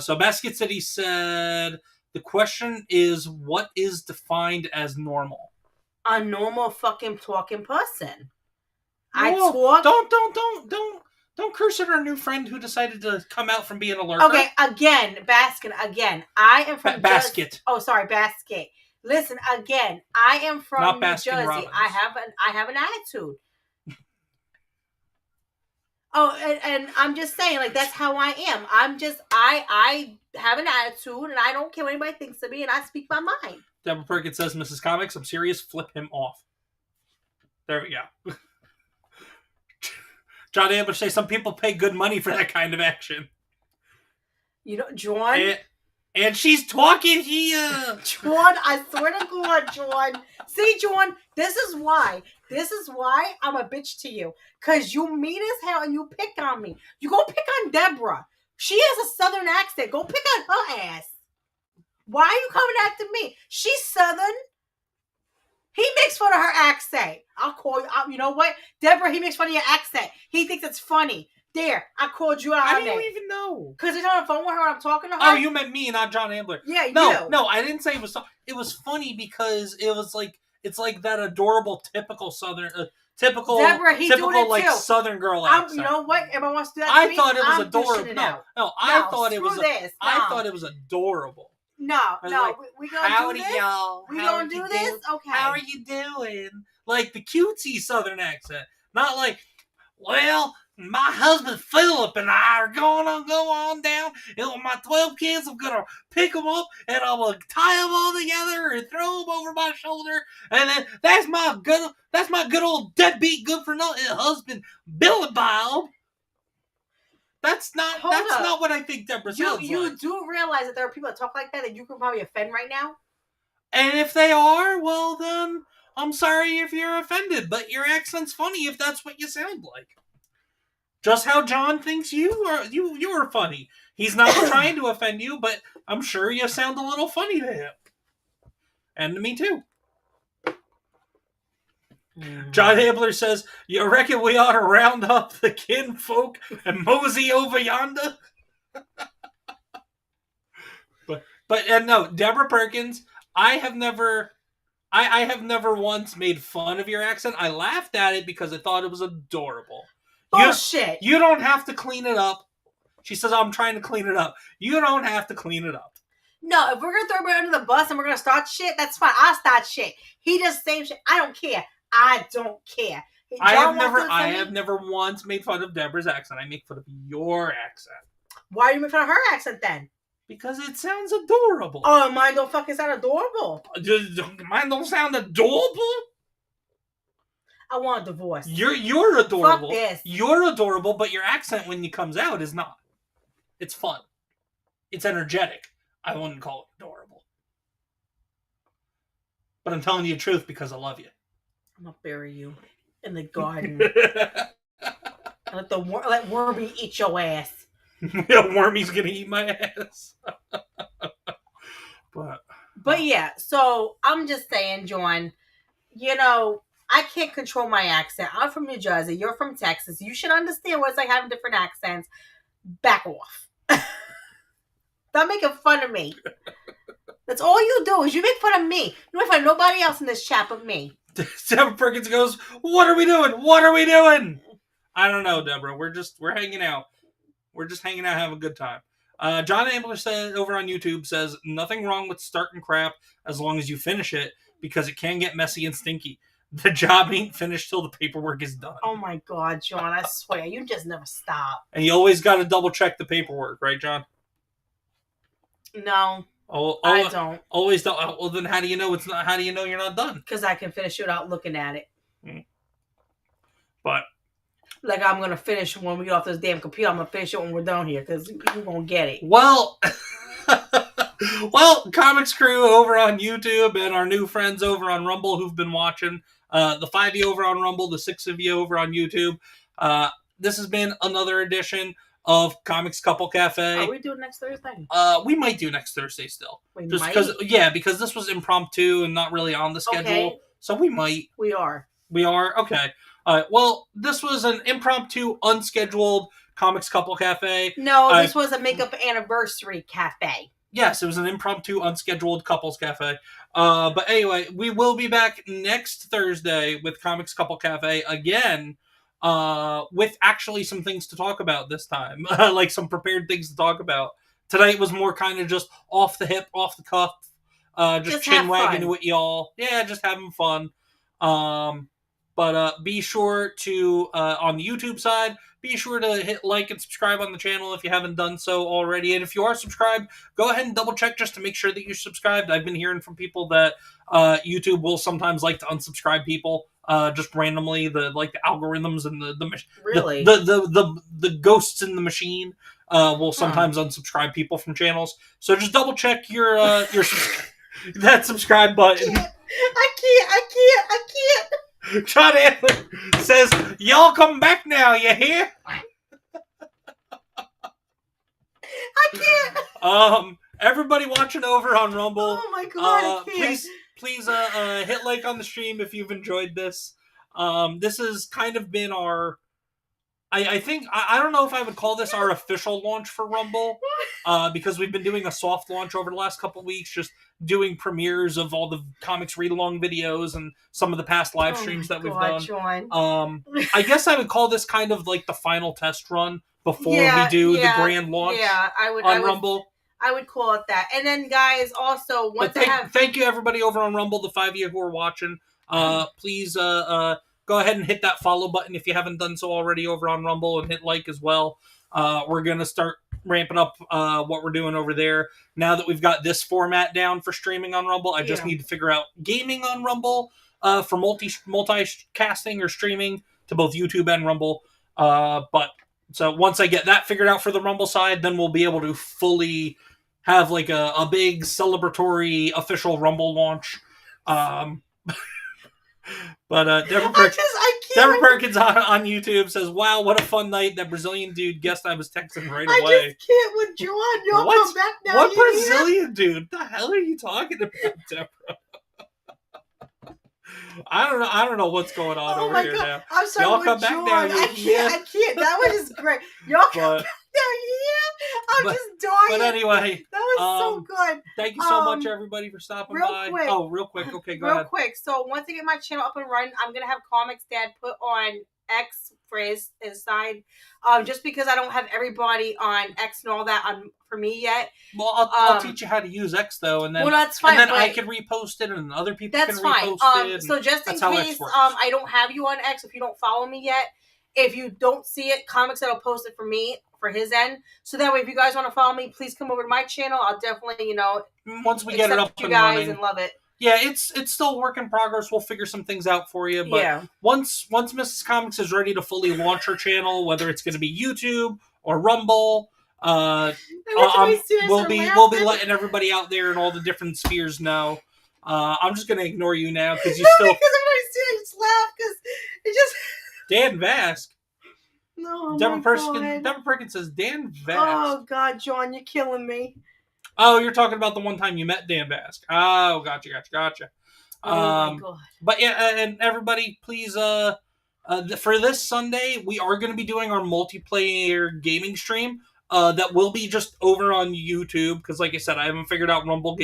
So Basket City said, the question is, what is defined as normal? A normal fucking talking person. Whoa, Don't curse at our new friend who decided to come out from being a lurker. Okay, again, Basket, again. I am from Basket. Oh, sorry, Basket. Listen, again, I am from Not New Baskin Jersey. Robbins. I have an attitude. Oh, and I'm just saying, like, that's how I am. I have an attitude, and I don't care what anybody thinks of me, and I speak my mind. Deborah Perkins says, Mrs. Comix, I'm serious, flip him off. There we go. John Ambler says, some people pay good money for that kind of action. You know, John... And she's talking here. John, I swear to God, John. See, John, this is why I'm a bitch to you. Because you mean as hell and you pick on me. You go pick on Deborah. She has a southern accent. Go pick on her ass. Why are you coming after me? She's southern. He makes fun of her accent. I'll call you out. You know what? Deborah, he makes fun of your accent. He thinks it's funny. There, I called you out. How do you even know? Because he's on the phone with her. I'm talking to her. Oh, you meant me, not John Ambler. Yeah, No, I didn't say it was. It was funny because it was like it's like that adorable, typical Southern, typical like too. Southern girl accent. You know what? Everyone wants to do that. I thought it was adorable. I thought it was adorable. No, like, we gonna howdy, do this. Y'all. We gonna do this. Okay. How are you doing? Like the cutesy Southern accent, not like, well, My husband Philip and I are gonna go on down, and with my 12 kids, I'm gonna pick them up and I'm gonna tie them all together and throw them over my shoulder, and then that's my good old deadbeat, good for nothing husband, Billy Bob. That's not what I think Deborah sounds like. You do realize that there are people that talk like that you can probably offend right now? And if they are, well then, I'm sorry if you're offended, but your accent's funny if that's what you sound like. Just how John thinks you are funny. He's not trying to offend you, but I'm sure you sound a little funny to him. And to me too. John Abler says, you reckon we ought to round up the kinfolk and mosey over yonder? But no, Deborah Perkins, I have never once made fun of your accent. I laughed at it because I thought it was adorable. Bullshit. You don't have to clean it up. She says, I'm trying to clean it up. You don't have to clean it up. No, if we're going to throw him under the bus and we're going to start shit, that's fine. I'll start shit. He does the same shit. I don't care. I don't care. I have never once made fun of Deborah's accent. I make fun of your accent. Why are you making fun of her accent then? Because it sounds adorable. Oh, mine don't fucking sound adorable. Mine don't sound adorable? I want a divorce. You're adorable. Fuck this. You're adorable, but your accent when it comes out is not. It's fun. It's energetic. I wouldn't call it adorable. But I'm telling you the truth because I love you. I'm gonna bury you in the garden. Let Wormy eat your ass. Yeah, Wormy's gonna eat my ass. But yeah, so I'm just saying, John, I can't control my accent. I'm from New Jersey. You're from Texas. You should understand what it's like having different accents. Back off. Stop making fun of me. That's all you do is you make fun of me. You don't make fun of nobody else in this chat but me. Deborah Perkins goes, what are we doing? What are we doing? I don't know, Deborah. We're hanging out. We're just hanging out, having a good time. John Ambler says over on YouTube says, nothing wrong with starting crap as long as you finish it because it can get messy and stinky. The job ain't finished till the paperwork is done. Oh my God, John, I swear, you just never stop. And you always got to double check the paperwork, right, John? No, I don't. Always don't. Well, then how do you know it's not? How do you know you're not done? Because I can finish it without looking at it. But like I'm gonna finish when we get off this damn computer. I'm gonna finish it when we're done here because you're gonna get it. Well, Comix Crew over on YouTube and our new friends over on Rumble who've been watching. The 5 of you over on Rumble, the 6 of you over on YouTube. This has been another edition of Comix Couple Cafe. Are we doing next Thursday? We might do next Thursday still. Because this was impromptu and not really on the schedule. Okay. So we might. We are. Okay. Well, this was an impromptu, unscheduled Comix Couple Cafe. No, this was a makeup anniversary cafe. Yes, it was an impromptu, unscheduled couples cafe. But anyway, we will be back next Thursday with Comix Couple Cafe again, with actually some things to talk about this time. Like some prepared things to talk about. Tonight was more kind of just off the hip, off the cuff, just chin wagging with y'all. Yeah, just having fun. But be sure to, on the YouTube side, be sure to hit like and subscribe on the channel if you haven't done so already. And if you are subscribed, go ahead and double check just to make sure that you're subscribed. I've been hearing from people that YouTube will sometimes like to unsubscribe people just randomly. The algorithms and the ghosts in the machine will sometimes unsubscribe people from channels. So just double check your that subscribe button. I can't. John Antler says, y'all come back now, you hear? I can't. Everybody watching over on Rumble. Oh my God, I can't. Please hit like on the stream if you've enjoyed this. This has kind of been our, I think, I don't know if I would call this our official launch for Rumble, because we've been doing a soft launch over the last couple weeks, just doing premieres of all the comics read-along videos and some of the past live streams that we've done. John. I guess I would call this kind of like the final test run before we do the grand launch on Rumble. I would call it that. And then, guys, also, once thank you, everybody over on Rumble, the 5 of you who are watching. Please go ahead and hit that follow button if you haven't done so already over on Rumble, and hit like as well. We're going to start ramping up what we're doing over there. Now that we've got this format down for streaming on Rumble, I just need to figure out gaming on Rumble for multi-casting or streaming to both YouTube and Rumble. So once I get that figured out for the Rumble side, then we'll be able to fully have like a big celebratory official Rumble launch. But Deborah Perkins on YouTube says, "Wow, what a fun night! That Brazilian dude guessed I was texting right away." I just can't with John. Y'all come back now. What Brazilian dude? What the hell are you talking about, Deborah? I don't know what's going on over here now. I'm sorry, y'all come back down. I can't. That was just great. Y'all come back down here. I'm just dying. But anyway, that was so good. Thank you so much, everybody, for stopping by. Quick. Oh, real quick. Okay, go ahead. Real quick. So once I get my channel up and running, I'm gonna have Comix Dad put on X for his side. Just because I don't have everybody on X and all that for me yet. Well, I'll teach you how to use X though, and then that's fine. And then I can repost it, and other people can repost it. So just in case I don't have you on X, if you don't follow me yet, if you don't see it, Comix Dad will post it for me for his end. So that way, if you guys want to follow me, please come over to my channel. I'll definitely, once we get it up and running, and love it. Yeah, it's still a work in progress. We'll figure some things out for you. But once Mrs. Comix is ready to fully launch her channel, whether it's going to be YouTube or Rumble, we'll be letting everybody out there in all the different spheres know. I'm just going to ignore you now because because everybody just laugh because it just Dan Vask. No, Deborah Perkins says Dan Vask. Oh God, John, you're killing me. Oh, you're talking about the one time you met Dan Vask. Oh, gotcha. Oh my God. But yeah, and everybody, please, for this Sunday, we are going to be doing our multiplayer gaming stream. That will be just over on YouTube because, like I said, I haven't figured out Rumble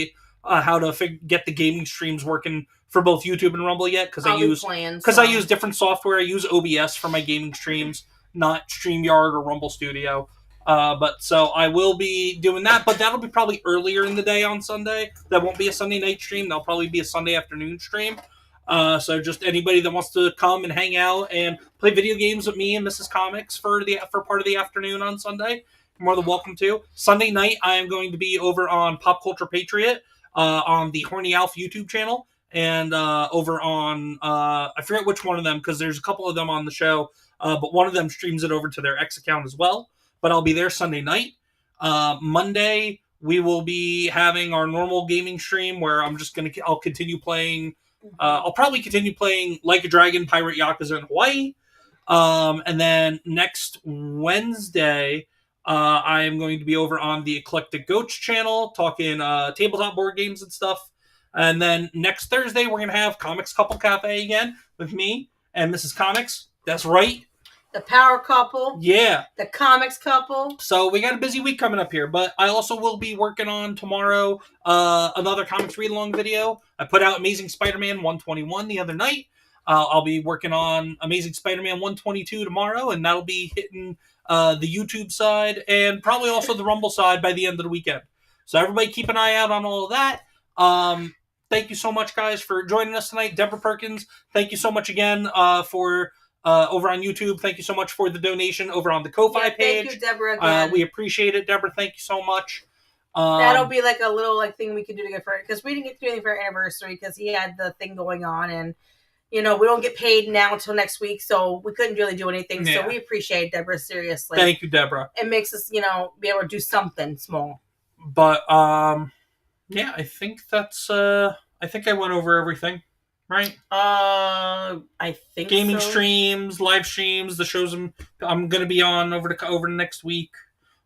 how to get the gaming streams working for both YouTube and Rumble yet because I use different software. I use OBS for my gaming streams, not StreamYard or Rumble Studio. But so I will be doing that, but that'll be probably earlier in the day on Sunday. That won't be a Sunday night stream. That'll probably be a Sunday afternoon stream. So just anybody that wants to come and hang out and play video games with me and Mrs. Comix for part of the afternoon on Sunday, you're more than welcome to. Sunday night, I am going to be over on Pop Culture Patriot on the Horny Alf YouTube channel, and over on I forget which one of them because there's a couple of them on the show, but one of them streams it over to their X account as well. But I'll be there Sunday night. Monday, we will be having our normal gaming stream where I'll continue playing. I'll probably continue playing Like a Dragon, Pirate Yakuza in Hawaii. And then next Wednesday, I am going to be over on the Eclectic Goats channel talking tabletop board games and stuff. And then next Thursday, we're going to have Comix Couple Cafe again with me and Mrs. Comix. That's right. The power couple. Yeah. The Comix couple. So we got a busy week coming up here, but I also will be working on tomorrow another comics read-along video. I put out Amazing Spider-Man 121 the other night. I'll be working on Amazing Spider-Man 122 tomorrow, and that'll be hitting the YouTube side and probably also the Rumble side by the end of the weekend. So everybody keep an eye out on all of that. Thank you so much, guys, for joining us tonight. Deborah Perkins, thank you so much again for... over on YouTube, thank you so much for the donation over on the Ko-Fi page. Thank you, Deborah. Again. We appreciate it, Deborah. Thank you so much. That'll be like a little thing we could do to get for it because we didn't get to do anything for our anniversary because he had the thing going on, and we don't get paid now until next week, so we couldn't really do anything. Yeah. So we appreciate Deborah seriously. Thank you, Deborah. It makes us, be able to do something small. But yeah, I think that's. I think I went over everything. Right? I think gaming so. Streams, live streams, the shows I'm going to be on over next week,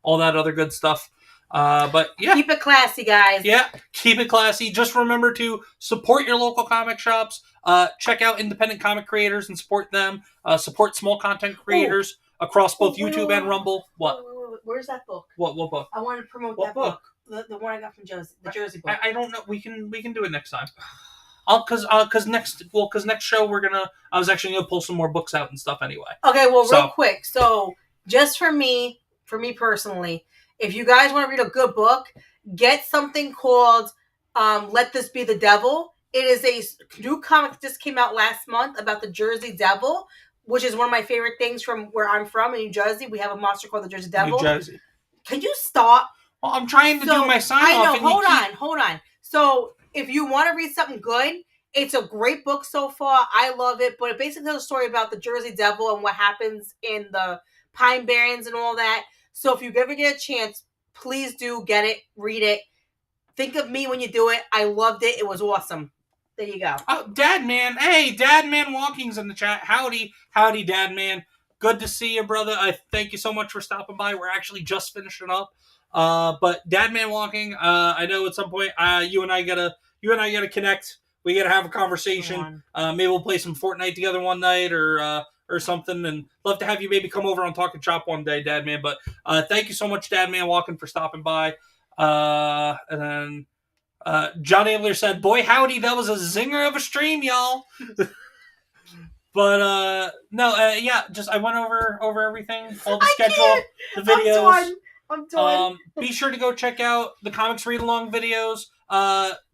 all that other good stuff. But yeah, keep it classy, guys. Yeah, keep it classy. Just remember to support your local comic shops. Check out independent comic creators and support them. Support small content creators across both YouTube and Rumble. What? Where's that book? What book? I want to promote what that book. The one I got from Jersey, the Jersey book. I don't know. We can do it next time. Because next show I was actually gonna pull some more books out and stuff anyway. Okay, well, real quick. So just for me personally, if you guys want to read a good book, get something called "Let This Be the Devil." It is a new comic that just came out last month about the Jersey Devil, which is one of my favorite things from where I'm from in New Jersey. We have a monster called the Jersey Devil. New Jersey. Can you stop? Well, I'm trying to do my sign off. I know. Hold on. So if you want to read something good, it's a great book so far. I love it, but it basically tells a story about the Jersey Devil and what happens in the Pine Barrens and all that. So if you ever get a chance, please do get it, read it. Think of me when you do it. I loved it. It was awesome. There you go. Oh, Dad Man. Hey, Dad Man Walking's in the chat. Howdy, Dad Man. Good to see you, brother. I thank you so much for stopping by. We're actually just finishing up. But Dad Man Walking, I know at some point you and I gotta connect. We gotta have a conversation. Maybe we'll play some Fortnite together one night or something. And love to have you maybe come over on Talking Shop one day, Dad Man. But thank you so much, Dad Man Walking, for stopping by. And then John Abler said, "Boy, howdy, that was a zinger of a stream, y'all." But yeah, just I went over everything, all the schedule, the videos. I'm done. Be sure to go check out the comics read along videos.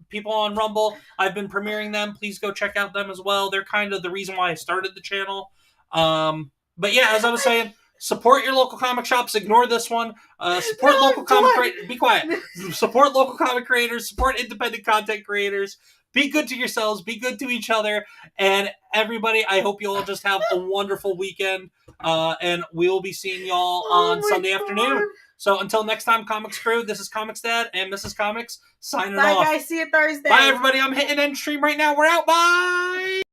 People on Rumble, I've been premiering them. Please go check out them as well. They're kind of the reason why I started the channel. But yeah, as I was saying, support your local comic shops. Ignore this one. Support local comic creators. Be quiet. Support local comic creators. Support independent content creators. Be good to yourselves. Be good to each other. And everybody, I hope you all just have a wonderful weekend. And we will be seeing y'all on Sunday afternoon. So until next time, Comics Crew, this is Comics Dad and Mrs. Comics signing off. Bye, guys. See you Thursday. Bye, everybody. I'm hitting end stream right now. We're out. Bye.